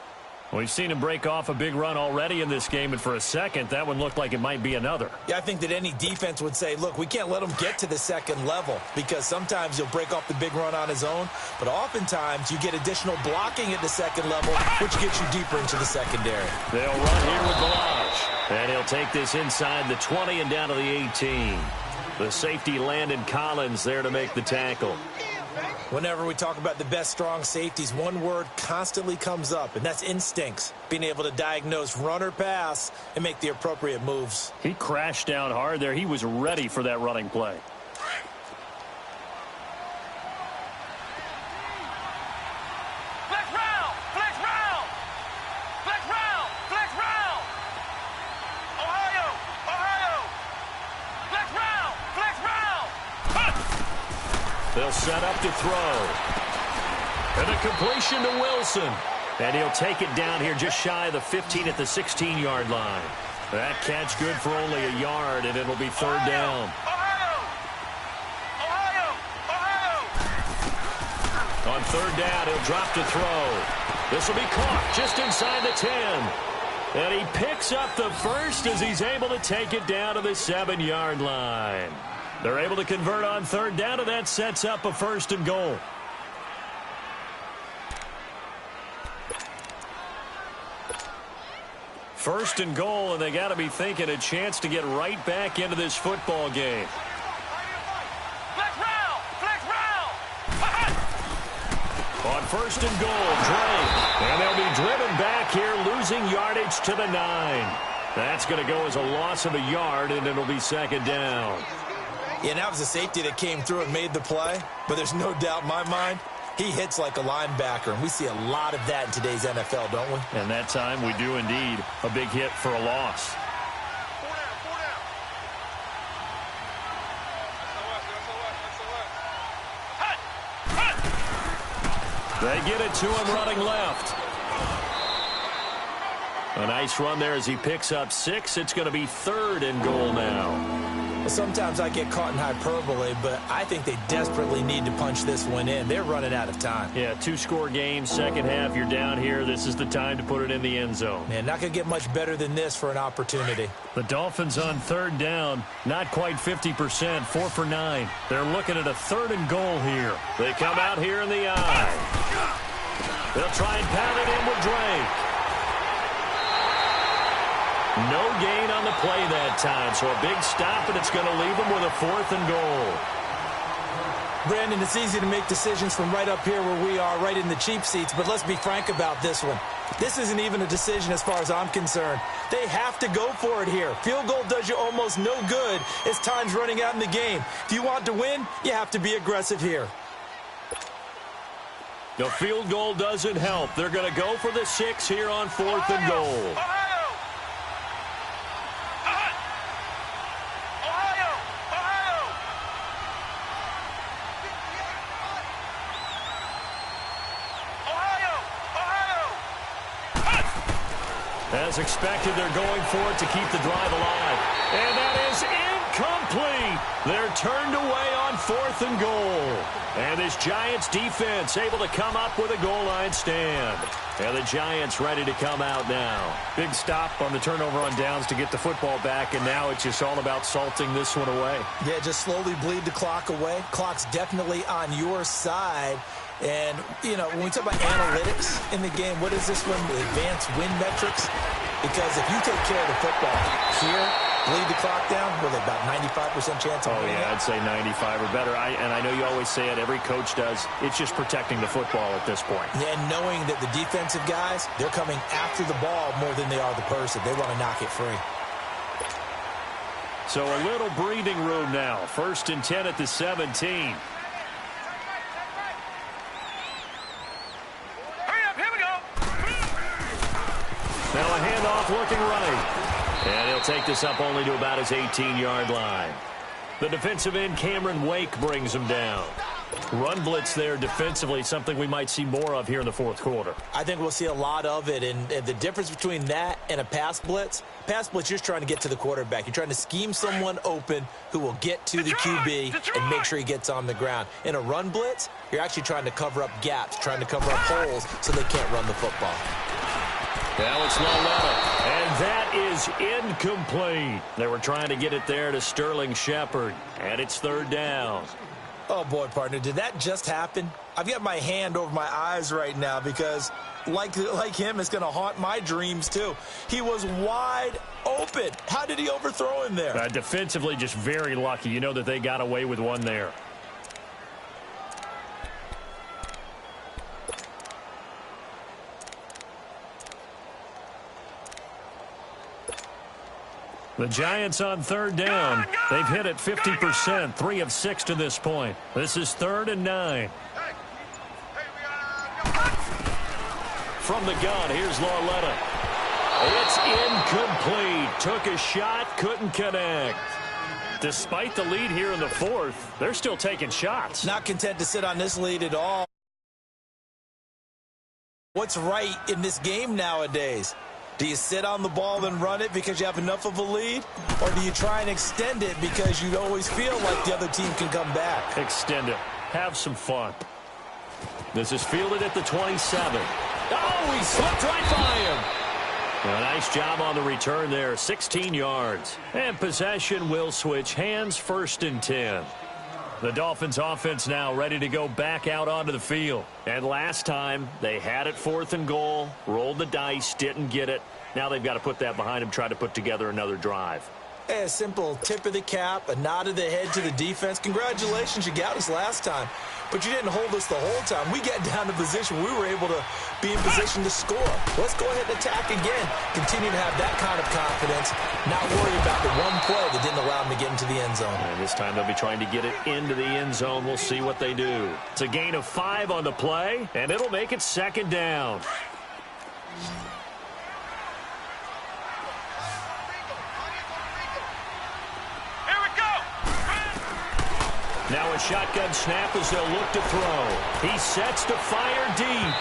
We've seen him break off a big run already in this game, and for a second, that one looked like it might be another. Yeah, I think that any defense would say, look, we can't let him get to the 2nd level, because sometimes he'll break off the big run on his own, but oftentimes you get additional blocking at the 2nd level, which gets you deeper into the secondary. They'll run here with Balazs, and he'll take this inside the 20 and down to the 18. The safety, Landon Collins, there to make the tackle. Whenever we talk about the best strong safeties, one word constantly comes up, and that's instincts. Being able to diagnose run or pass and make the appropriate moves. He crashed down hard there. He was ready for that running play. set up to throw. And a completion to Wilson. And he'll take it down here just shy of the 15 at the 16-yard line. That catch good for only a yard, and it'll be third down. On third down, he'll drop to throw. This will be caught just inside the 10. And he picks up the first as he's able to take it down to the 7-yard line. They're able to convert on third down, and that sets up a 1st and goal. First and goal, and they got to be thinking a chance to get right back into this football game. On 1st and goal, Drake. And they'll be driven back here, losing yardage to the 9. That's going to go as a loss of a yard, and it'll be 2nd down. Yeah, that was a safety that came through and made the play, but there's no doubt in my mind he hits like a linebacker, and we see a lot of that in today's NFL, don't we? And that time we do indeed. A big hit for a loss. They get it to him running left. A nice run there as he picks up 6. It's going to be 3rd and goal now. Well, sometimes I get caught in hyperbole, but I think they desperately need to punch this one in. They're running out of time. Yeah, 2-score game, second half, you're down here. This is the time to put it in the end zone. Man, not going to get much better than this for an opportunity. The Dolphins on third down, not quite 50%, 4 for 9. They're looking at a 3rd and goal here. They come out here in the eye. They'll try and pound it in with Drake. No gain on the play that time, so a big stop, and it's going to leave them with a 4th and goal. Brandon, it's easy to make decisions from right up here where we are, right in the cheap seats, but let's be frank about this one. This isn't even a decision as far as I'm concerned. They have to go for it here. Field goal does you almost no good as time's running out in the game. If you want to win, you have to be aggressive here. The field goal doesn't help. They're going to go for the 6 here on 4th and goal. As expected, they're going for it to keep the drive alive. And that is incomplete. They're turned away on 4th and goal. And this Giants defense able to come up with a goal line stand. And the Giants ready to come out now. Big stop on the turnover on downs to get the football back, and now it's just all about salting this one away. Yeah, just slowly bleed the clock away. Clock's definitely on your side. And, you know, when we talk about analytics in the game, what is this one? Advanced win metrics? Because if you take care of the football here, bleed the clock down, with about 95% chance of winning. Oh, yeah, I'd say 95 or better. And I know you always say it, every coach does. It's just protecting the football at this point. And knowing that the defensive guys, they're coming after the ball more than they are the person. They want to knock it free. So a little breathing room now. 1st and 10 at the 17. Now a handoff looking right. And he'll take this up only to about his 18-yard line. The defensive end, Cameron Wake, brings him down. Run blitz there defensively, something we might see more of here in the 4th quarter. I think we'll see a lot of it. And the difference between that and a pass blitz, you're just trying to get to the quarterback. You're trying to scheme someone open who will get to the QB and make sure he gets on the ground. In a run blitz, you're actually trying to cover up gaps, trying to cover up holes so they can't run the football. Now it's Loletta, and that is incomplete. They were trying to get it there to Sterling Shepard, and it's 3rd down. Oh, boy, partner, did that just happen? I've got my hand over my eyes right now because, like him, it's going to haunt my dreams, too. He was wide open. How did he overthrow him there? Defensively, just very lucky. You know that they got away with one there. The Giants on 3rd down. They've hit it 50%, 3 of 6 to this point. This is 3rd and 9. From the gun, here's Despite the lead here in the fourth, they're still taking shots. Not content to sit on this lead at all. What's right in this game nowadays? Do you sit on the ball and run it because you have enough of a lead? Or do you try and extend it because you always feel like the other team can come back? Extend it. Have some fun. This is fielded at the 27. Oh, he slipped right by him. A nice job on the return there. 16 yards. And possession will switch hands, 1st and 10. The Dolphins offense now ready to go back out onto the field. And last time, they had it 4th and goal, rolled the dice, didn't get it. Now they've got to put that behind them, try to put together another drive. Hey, a simple tip of the cap, a nod of the head to the defense. Congratulations, you got us last time. But you didn't hold us the whole time. We got down to position. We were able to be in position to score. Let's go ahead and attack again. Continue to have that kind of confidence. Not worry about the one play that didn't allow them to get into the end zone. And this time they'll be trying to get it into the end zone. We'll see what they do. It's a gain of 5 on the play, and it'll make it 2nd down. Now a shotgun snap as they'll look to throw. He sets to fire deep.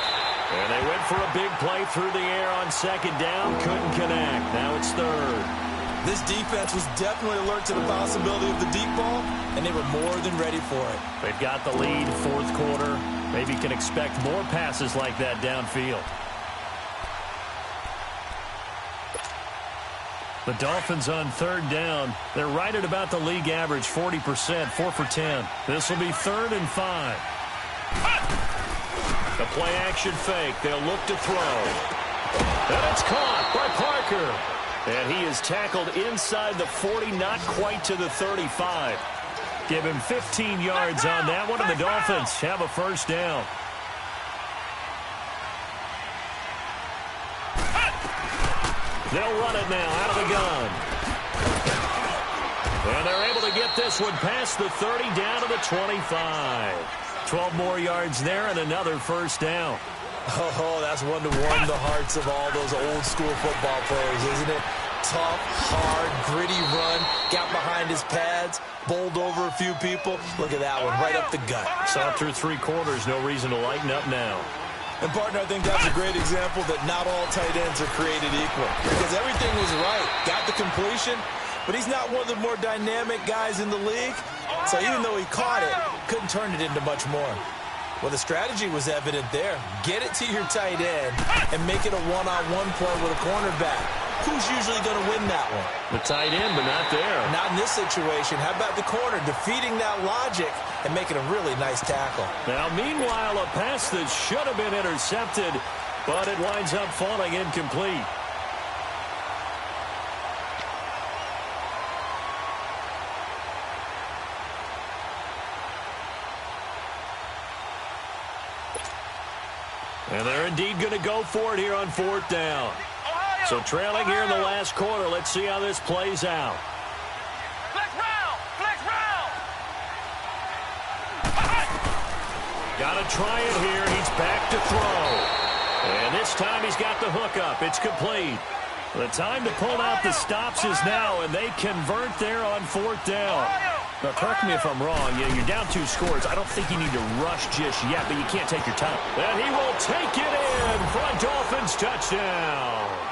And they went for a big play through the air on 2nd down. Couldn't connect. Now it's 3rd. This defense was definitely alert to the possibility of the deep ball, and they were more than ready for it. They've got the lead, 4th quarter. Maybe can expect more passes like that downfield. The Dolphins on 3rd down. They're right at about the league average, 40%, 4 for 10. This will be 3rd and 5. The play action fake. They'll look to throw. And it's caught by Parker. And he is tackled inside the 40, not quite to the 35. Give him 15 yards on that one, and the Dolphins have a 1st down. They'll run it now out of the gun. And they're able to get this one past the 30 down to the 25. 12 more yards there and another 1st down. Oh, that's one to warm the hearts of all those old school football players, isn't it? Tough, hard, gritty run. Got behind his pads, bowled over a few people. Look at that one, right up the gut. Saw through 3 quarters, no reason to lighten up now. And, partner, I think that's a great example that not all tight ends are created equal. Because everything was right. Got the completion, but he's not one of the more dynamic guys in the league. So even though he caught it, couldn't turn it into much more. Well, the strategy was evident there. Get it to your tight end and make it a one-on-one play with a cornerback. Who's usually going to win that one? The tight end, but not there. Not in this situation. How about the corner defeating that logic and making a really nice tackle? Now, meanwhile, a pass that should have been intercepted, but it winds up falling incomplete. And they're indeed going to go for it here on 4th down. So trailing here in the last quarter, let's see how this plays out. Flex round! Flex round! Got to try it here. He's back to throw. And this time he's got the hook up. It's complete. The time to pull out the stops is now, and they convert there on 4th down. Now, correct me if I'm wrong. You're down 2 scores. I don't think you need to rush just yet, but you can't take your time. And he will take it in for a Dolphins touchdown.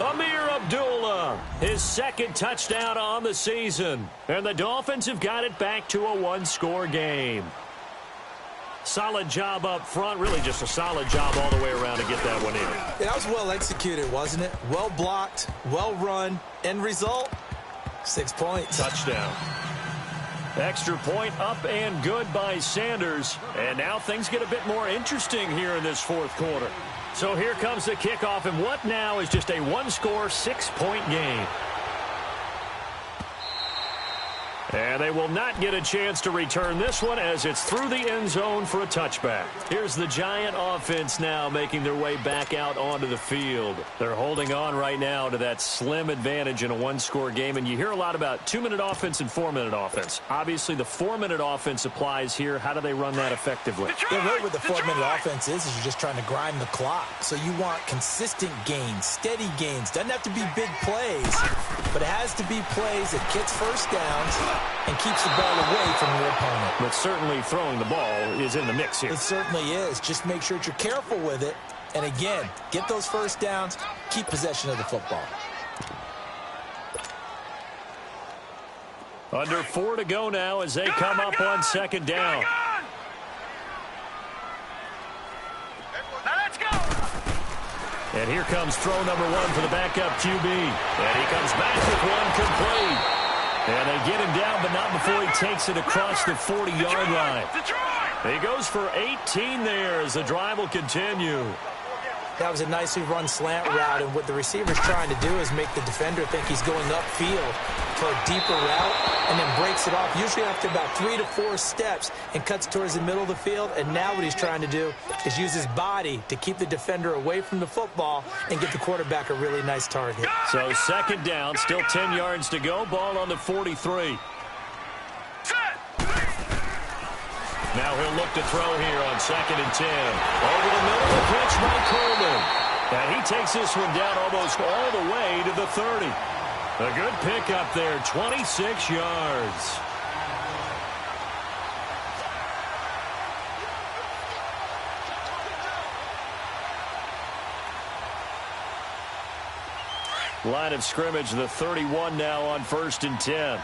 Amir Abdullah, his 2nd touchdown on the season. And the Dolphins have got it back to a 1-score game. Solid job up front, really just a solid job all the way around to get that one in. Yeah, that was well executed, wasn't it? Well blocked, well run. End result, 6 points. Touchdown. Extra point up and good by Sanders. And now things get a bit more interesting here in this 4th quarter. So here comes the kickoff, and what now is just a 1-score, 6-point game. And they will not get a chance to return this one as it's through the end zone for a touchback. Here's the Giant offense now making their way back out onto the field. They're holding on right now to that slim advantage in a one-score game. And you hear a lot about 2-minute offense and 4-minute offense. Obviously, the 4-minute offense applies here. How do they run that effectively? Yeah, really what the 4-minute offense is you're just trying to grind the clock. So you want consistent gains, steady gains. Doesn't have to be big plays, but it has to be plays that gets first downs and keeps the ball away from your opponent. But certainly throwing the ball is in the mix here. It certainly is. Just make sure that you're careful with it. And again, get those first downs, keep possession of the football. Under 4 to go now as they come up on second down. Now let's go. And here comes throw number 1 for the backup QB. And he comes back with one complete. And they get him down, but not before he takes it across the 40-yard line. He goes for 18 there as the drive will continue. That was a nicely run slant route, and what the receiver's trying to do is make the defender think he's going upfield for a deeper route, and then breaks it off, usually after about 3 to 4 steps, and cuts towards the middle of the field. And now what he's trying to do is use his body to keep the defender away from the football and get the quarterback a really nice target. So second down, still 10 yards to go, ball on the 43. Now he'll look to throw here on 2nd and 10. Over the middle, the catch by Coleman. And he takes this one down almost all the way to the 30. A good pickup there, 26 yards. Line of scrimmage, the 31 now on 1st and 10.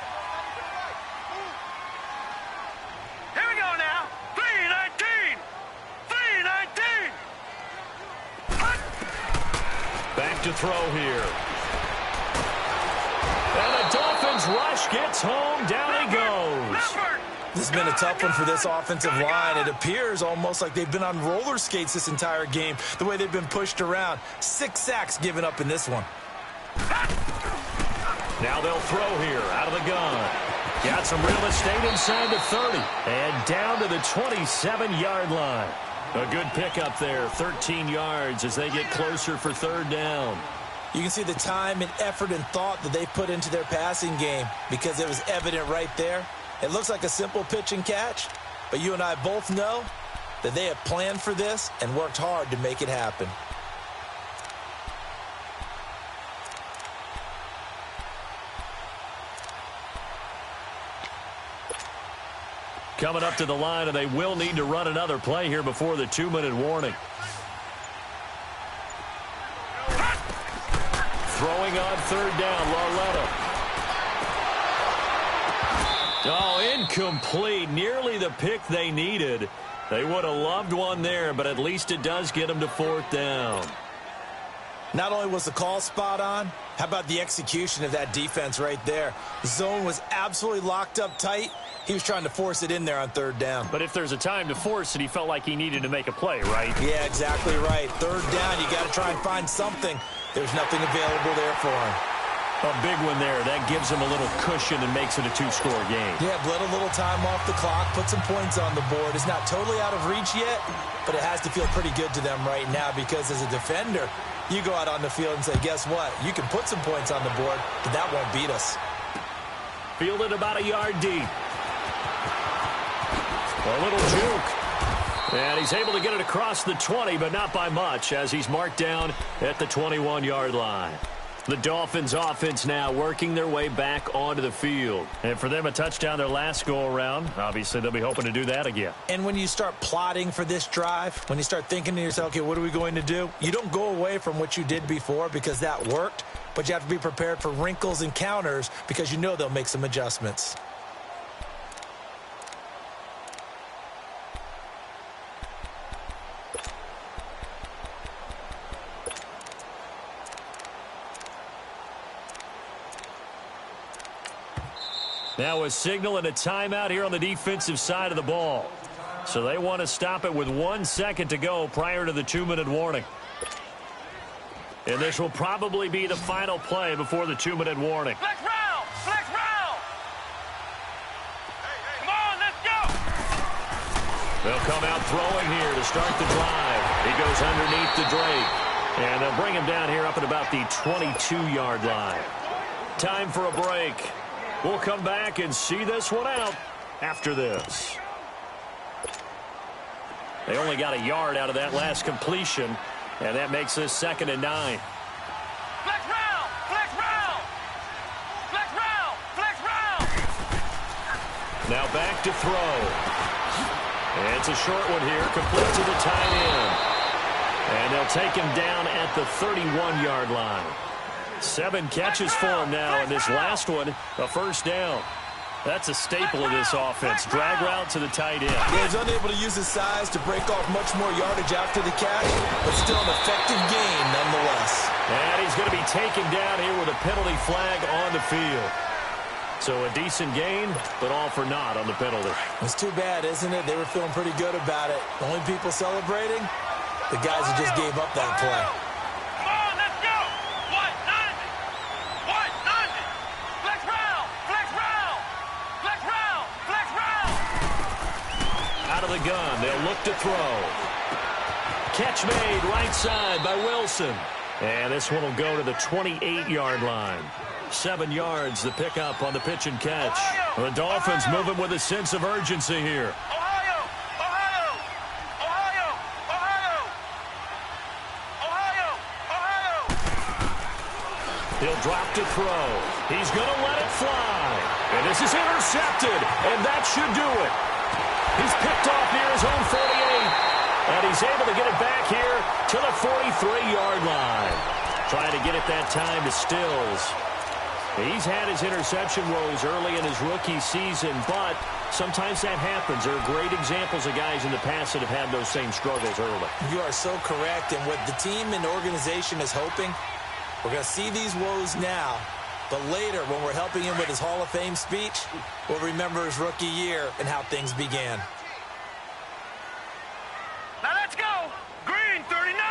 To throw here. And the Dolphins rush gets home. Down he goes. This has been a tough one for this offensive line. It appears almost like they've been on roller skates this entire game, the way they've been pushed around. 6 sacks given up in this one. Now they'll throw here out of the gun. Got some real estate inside the 30. And down to the 27-yard line. A good pickup there, 13 yards as they get closer for 3rd down. You can see the time and effort and thought that they put into their passing game because it was evident right there. It looks like a simple pitch and catch, but you and I both know that they have planned for this and worked hard to make it happen. Coming up to the line, and they will need to run another play here before the 2-minute warning. Throwing on 3rd down, Lauletta. Oh, incomplete. Nearly the pick they needed. They would have loved one there, but at least it does get them to 4th down. Not only was the call spot on, how about the execution of that defense right there? The zone was absolutely locked up tight. He was trying to force it in there on 3rd down. But if there's a time to force it, he felt like he needed to make a play, right? Yeah, exactly right. 3rd down, you got to try and find something. There's nothing available there for him. A big one there. That gives him a little cushion and makes it a 2-score game. Yeah, bled a little time off the clock, put some points on the board. It's not totally out of reach yet, but it has to feel pretty good to them right now because as a defender, you go out on the field and say, guess what? You can put some points on the board, but that won't beat us. Fielded about a yard deep. A little juke. And he's able to get it across the 20, but not by much as he's marked down at the 21-yard line. The Dolphins offense now working their way back onto the field. And for them, a touchdown their last go-around. Obviously, they'll be hoping to do that again. And when you start plotting for this drive, when you start thinking to yourself, okay, what are we going to do? You don't go away from what you did before because that worked, but you have to be prepared for wrinkles and counters because you know they'll make some adjustments. Now a signal and a timeout here on the defensive side of the ball. So they want to stop it with 1 second to go prior to the 2-minute warning. And this will probably be the final play before the 2-minute warning. Let's roll! Let's roll! They'll come out throwing here to start the drive. He goes underneath to Drake. And they'll bring him down here up at about the 22-yard line. Time for a break. We'll come back and see this one out after this. They only got a yard out of that last completion, and that makes this 2nd and 9. Flex round! Flex round! Flex round! Flex round! Now back to throw. And it's a short one here, complete to the tight end. And they'll take him down at the 31-yard line. 7 catches for him now, and this last one, a first down. That's a staple of this offense. Drag route to the tight end. Yeah, he's unable to use his size to break off much more yardage after the catch, but still an effective gain nonetheless. And he's going to be taken down here with a penalty flag on the field. So a decent gain, but all for naught on the penalty. It's too bad, isn't it? They were feeling pretty good about it. The only people celebrating, the guys who just gave up that play. Come on, let's go! What? Nothing! What? Nothing! Flex round! Flex round! Flex round! Flex round! Out of the gun, they'll look to throw. Catch made right side by Wilson. And this one will go to the 28-yard line. 7 yards, the pickup on the pitch and catch. The Dolphins moving with a sense of urgency here. Ohio! Ohio! Ohio! Ohio! Ohio! Ohio! He'll drop to throw. He's going to let it fly. And this is intercepted, and that should do it. He's picked off near his own 48, and he's able to get it back here to the 43-yard line. Trying to get it that time to Stills. He's had his interception woes early in his rookie season, but sometimes that happens. There are great examples of guys in the past that have had those same struggles early. You are so correct, and what the team and organization is hoping, we're going to see these woes now, but later when we're helping him with his Hall of Fame speech, we'll remember his rookie year and how things began. Now let's go! Green, 39!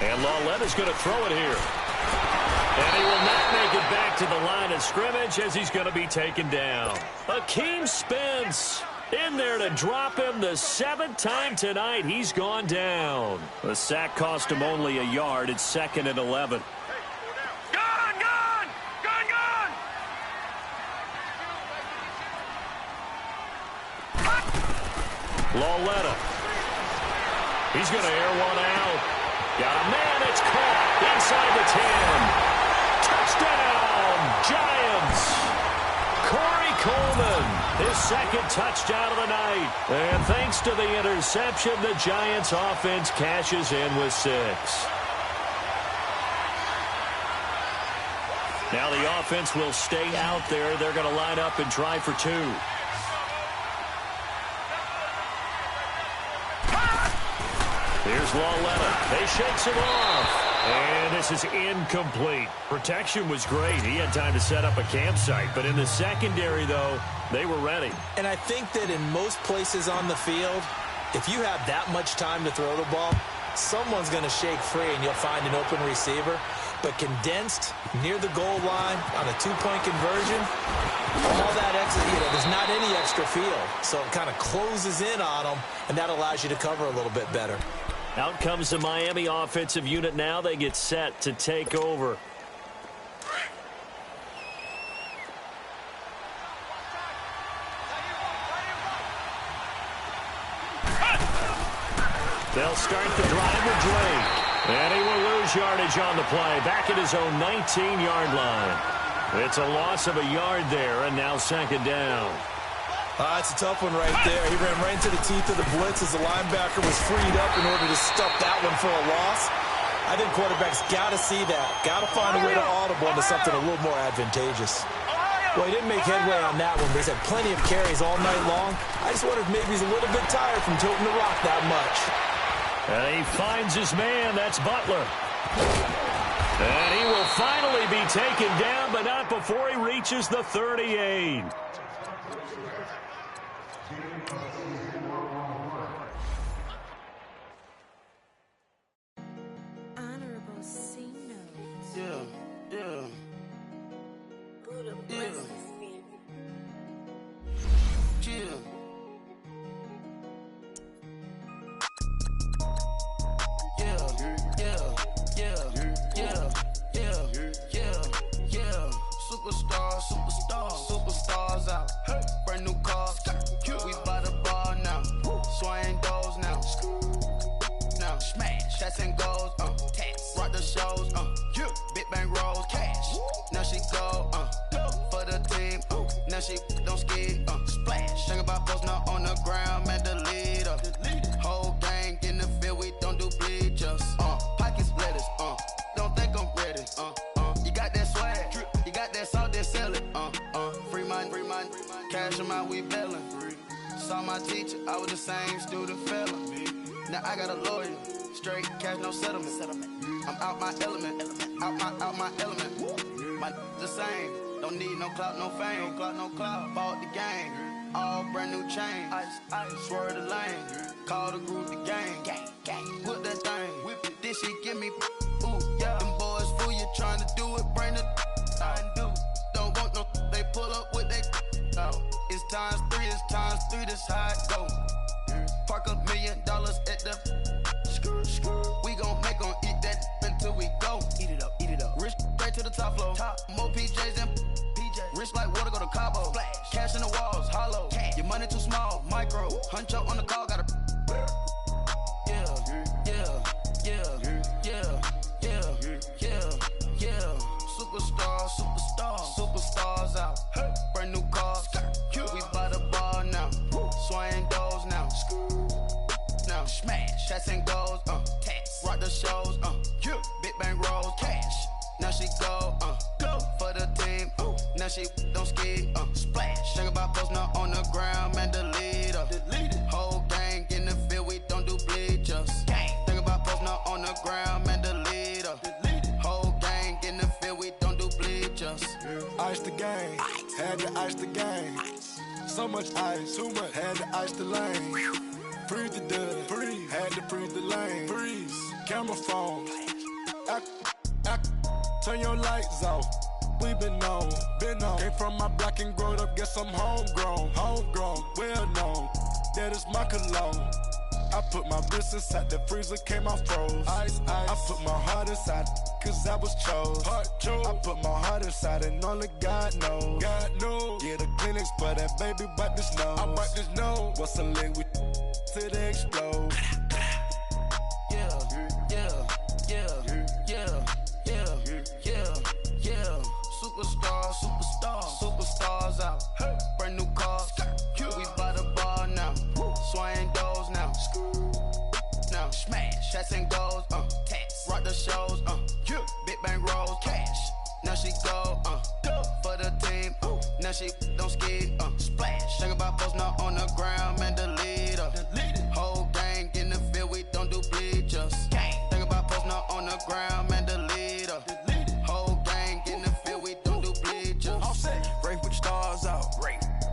And Lauletta's going to throw it here. And he will not make it back to the line of scrimmage as he's going to be taken down. Akeem Spence in there to drop him the 7th time tonight. He's gone down. The sack cost him only a yard. It's 2nd and 11. Gone! Gone! Gone! Gone! Lauletta. He's going to air one out. Got a man. It's caught inside the 10. Touchdown, Giants! Corey Coleman, his 2nd touchdown of the night. And thanks to the interception, the Giants offense cashes in with 6. Now the offense will stay out there. They're going to line up and try for 2. Here's Lauletta. They shakes him off. And this is incomplete. Protection was great. He had time to set up a campsite. But in the secondary, though, they were ready. And I think that in most places on the field, if you have that much time to throw the ball, someone's going to shake free and you'll find an open receiver. But condensed near the goal line on a 2-point conversion, all that extra, there's not any extra field. So it kind of closes in on them, and that allows you to cover a little bit better. Out comes the Miami offensive unit now. They get set to take over. They'll start the drive with Drake. And he will lose yardage on the play. Back at his own 19-yard line. It's a loss of a yard there, and now 2nd down. That's a tough one right there. He ran right into the teeth of the blitz as the linebacker was freed up in order to stuff that one for a loss. I think quarterbacks got to see that. Got to find a way to audible into something a little more advantageous. Well, he didn't make headway on that one, but he's had plenty of carries all night long. I just wonder if maybe he's a little bit tired from toting the rock that much. And he finds his man. That's Butler. And he will finally be taken down, but not before he reaches the 38. the shows, big bang rolls, cash. Now she go, for the team, now she don't ski, splash. Think about post now on the ground, man, the leader. Whole gang in the field, we don't do bleachers. Pockets splitters, don't think I'm ready. You got that swag, you got that salt, then sell it. Free mind, cash amount, we bailing. Saw my teacher, I was the same student fella. Now I got a lawyer, straight cash, no settlement. I'm out my element, out my element. My the same, don't need no clout, no fame. Bought the game, all brand new chain. Ice, swerve the lane, call the group the gang. Put that thing, whip it, this shit give me, ooh, yeah. Them boys fool you trying to do it, bring the don't want no, they pull up with they It's times three, this how it go. Park $1 million at the we gon' make 'em eat that until we go. Eat it up. Rich straight to the top floor. More PJs and rich like water, go to Cabo. Splash. Cash in the walls, hollow. Cash. Your money too small, micro. Hunch up on the call, gotta. Superstars out. Brand new cars. We buy the ball now. Swing doors now. Now smash. Shots and goals. Rock the shows. Big bang rolls. Cash. Now she go. For the team. Now she don't ski. Splash. Think about post now on the ground, man, the leader. Whole gang in the field, we don't do bleachers. Think about post now on the ground, man, the leader. Whole gang in the field, we don't do bleachers. Ice the game, had to ice the game. So much ice, too much, had to ice the lane. Freeze the dust, freeze, had to freeze the lane. Freeze, camera phone. Turn your lights off. We been on. Came from my block and growed up, guess I'm homegrown, well known. That is my cologne. I put my wrist inside the freezer, came out froze. Ice. I put my heart inside, cause I was chose. I put my heart inside and only God knows. Yeah, the clinics, but that baby wipe this nose. I wipe this nose. What's a link with till they explode? Superstars out. Brand new cars. We buy the ball now. Swing doors now. Now smash. Shots and goals. Rock the shows. Big bang rolls. Cash. Now she go. For the team. Now she don't ski. Splash. Think about post now on the ground, man, the leader. Whole gang in the field, we don't do bleachers. Think about post now on the ground, man, the leader. Whole gang in the field, we don't do bleachers. Race with the stars out.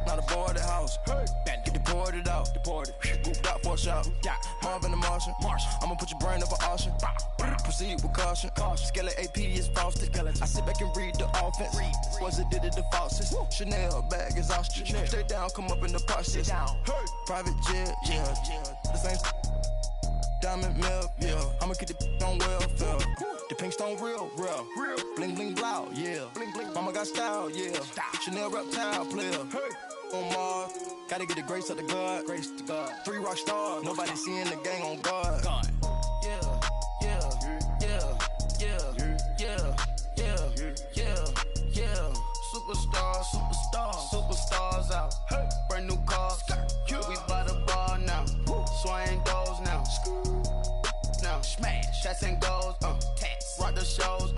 Not a boarded house. Get deported out. Gooped out for a shot. Marvin the Martian. I'ma put your brain up for auction. Proceed with caution. Skeleton AP is frosted. I sit back and read the offense. Was it did it the faucets? Chanel bag is ostrich. Stay down, come up in the process. Private jet, yeah. The same diamond milk, yeah. I'ma keep the on welfare. The pink stone real. Bling bling blow, yeah. Mama got style, yeah. Chanel reptile player. On Mars, gotta get the grace of the God. 3 rock stars, nobody seeing the gang on guard. Superstars out. Brand new cars. We buy the ball now. Swing doors now. Now smash. Shots and goals. Rock the shows.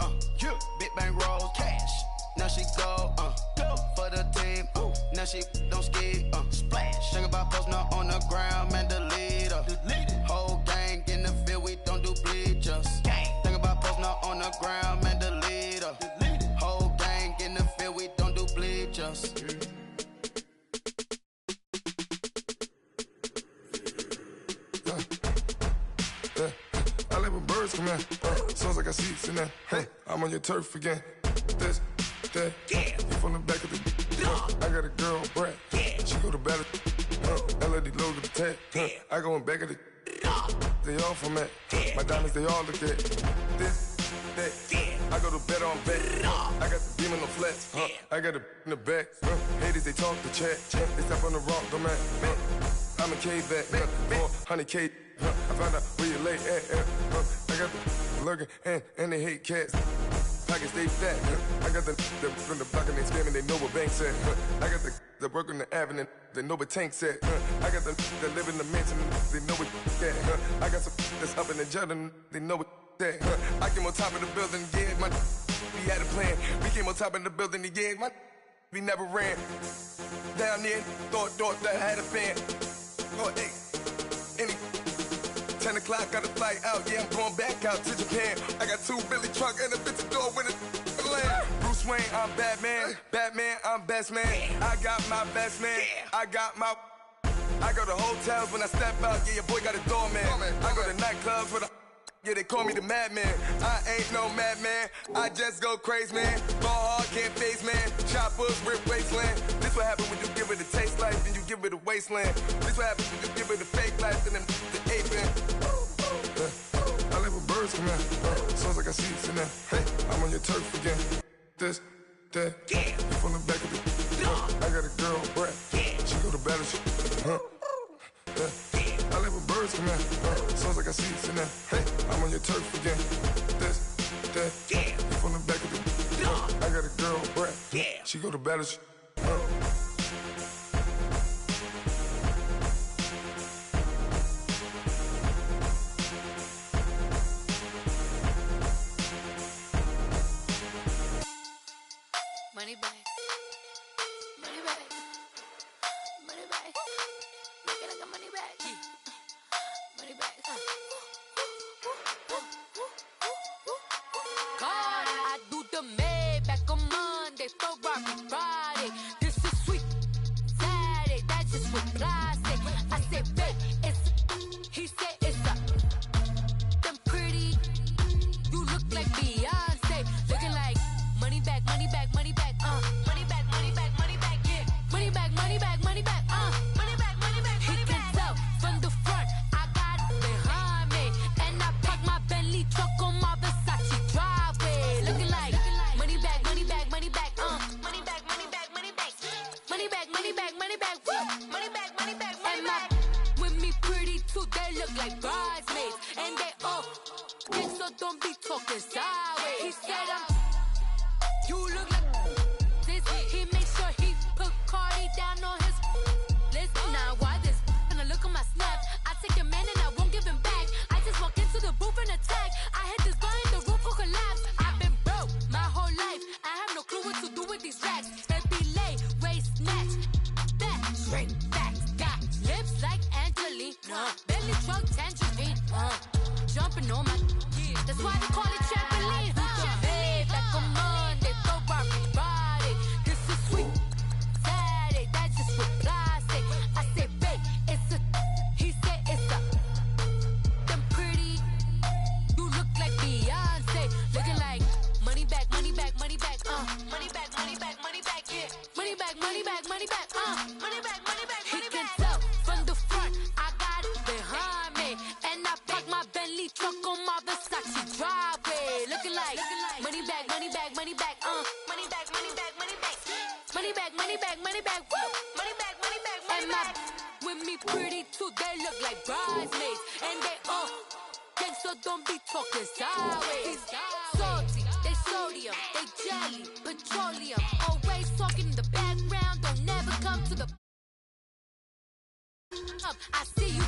Big bang rolls. Cash. Now she go. For the team. Now she don't ski. Splash. Think about post now on the ground, man, the leader. Whole gang in the field, we don't do bleachers. Think about post now on the ground, man, the leader. Whole gang in the field, we don't do bleachers. I live with birds come in. Sounds like I see seats in there. Hey, I'm on your turf again. This, that, you from the back of the. I got a girl, Brad. She go to battle. LED logo the tag. I go in back of the. They all from that. My diamonds, they all look at. This, that. I go to bed on bed. I got the beam in the flats. I got a in the back. Haters, they talk the chat. They step on the rock, the man. I'm a K back. 400K. I found out where you lay at. I got the lurking, and they hate cats. Pockets stay fat. I got the from the block and they scamming, they know what banks at. I got the work on the avenue, they know what tanks at. I got the that live in the mansion, they know what that. I got some that's up in the Jordan, they know what that. I came on top of the building, yeah, we had a plan. We came on top of the building, yeah, we never ran. Down there, thought that I had a fan. Oh, hey, 10 o'clock, got a flight out, yeah, I'm going back out to Japan. I got 2 Billy truck and a bitch door with a land. Bruce Wayne, I'm Batman. Batman, I'm best man. I got my best man. I go to hotels when I step out, yeah, your boy got a doorman. I go to nightclubs with yeah, they call me the madman. I ain't no madman, I just go crazy, man. Ball hard, can't face, man. Choppers, rip wasteland. This what happens when you give it a taste life and you give it a wasteland. This what happens when you give it a fake life and then the ape in. I live with birds come out. Sounds like I see it in there. Hey, I'm on your turf again. This, that, yeah. You from the back of the I got a girl, Brett. She go to battle, I live with birds come out. Sounds like I see it in there. Hey, I'm on your turf again. This, that, yeah. You from the back of the I got a girl, Brett. Yeah. She go to battle, Money back. Money back. Money back. Make it like a money back. Money back. God, I do the Maybach on Monday, Ferrari Friday. This is sweet Saturday, that's just with plastic. I say, babe, it's he said it's a them pretty. You look like Beyonce, looking like money back, money back, money back, money back, money back, money back, yeah. Money back, money back, money back, money back, money back, money back. He can tell from the front, I got it behind me, and I park my Bentley truck on my Versace driveway, looking like money back, money back, money back, money back, money back, money back, money back, money back, money back, woo, money back, money back, money back. With me pretty too, they look like bridesmaids, and they all think so. Don't be talking sideways. He said you look like this. He made sure he put Cardi down on his list. Now why this? When I look at my snap, I take a man and I won't give him back. I just walk into the booth and attack. I hit this guy in the roof will collapse. I've been broke my whole life. I have no clue what to do with these racks. Baby lay, waist snatch, back, straight back. Got lips like Angelina, belly truck tangerine, jumping on my. That's why they call it trampoline. Back on Monday, Ferrari Friday. This is sweet Saturday, that's just with plastic. I say, babe, it's a. He said it's a. Them pretty. You look like Beyonce, looking like money back, money back, money back, money back, money back, money back, yeah. Money back, money back, money back, money back, money back, money back. He can tell from the front, I got it behind me, and I park my Bentley truck on my Versace driveway, looking like money back, money back, money back, money back, money back, money back, money back, money back, money back, woo, money back, money back, money back. With me pretty too, they look like bridesmaids, and they all think so. Don't be talking sideways. Salty, they sodium, they jelly, petroleum. Always talking in the background, don't never come to the. I see you.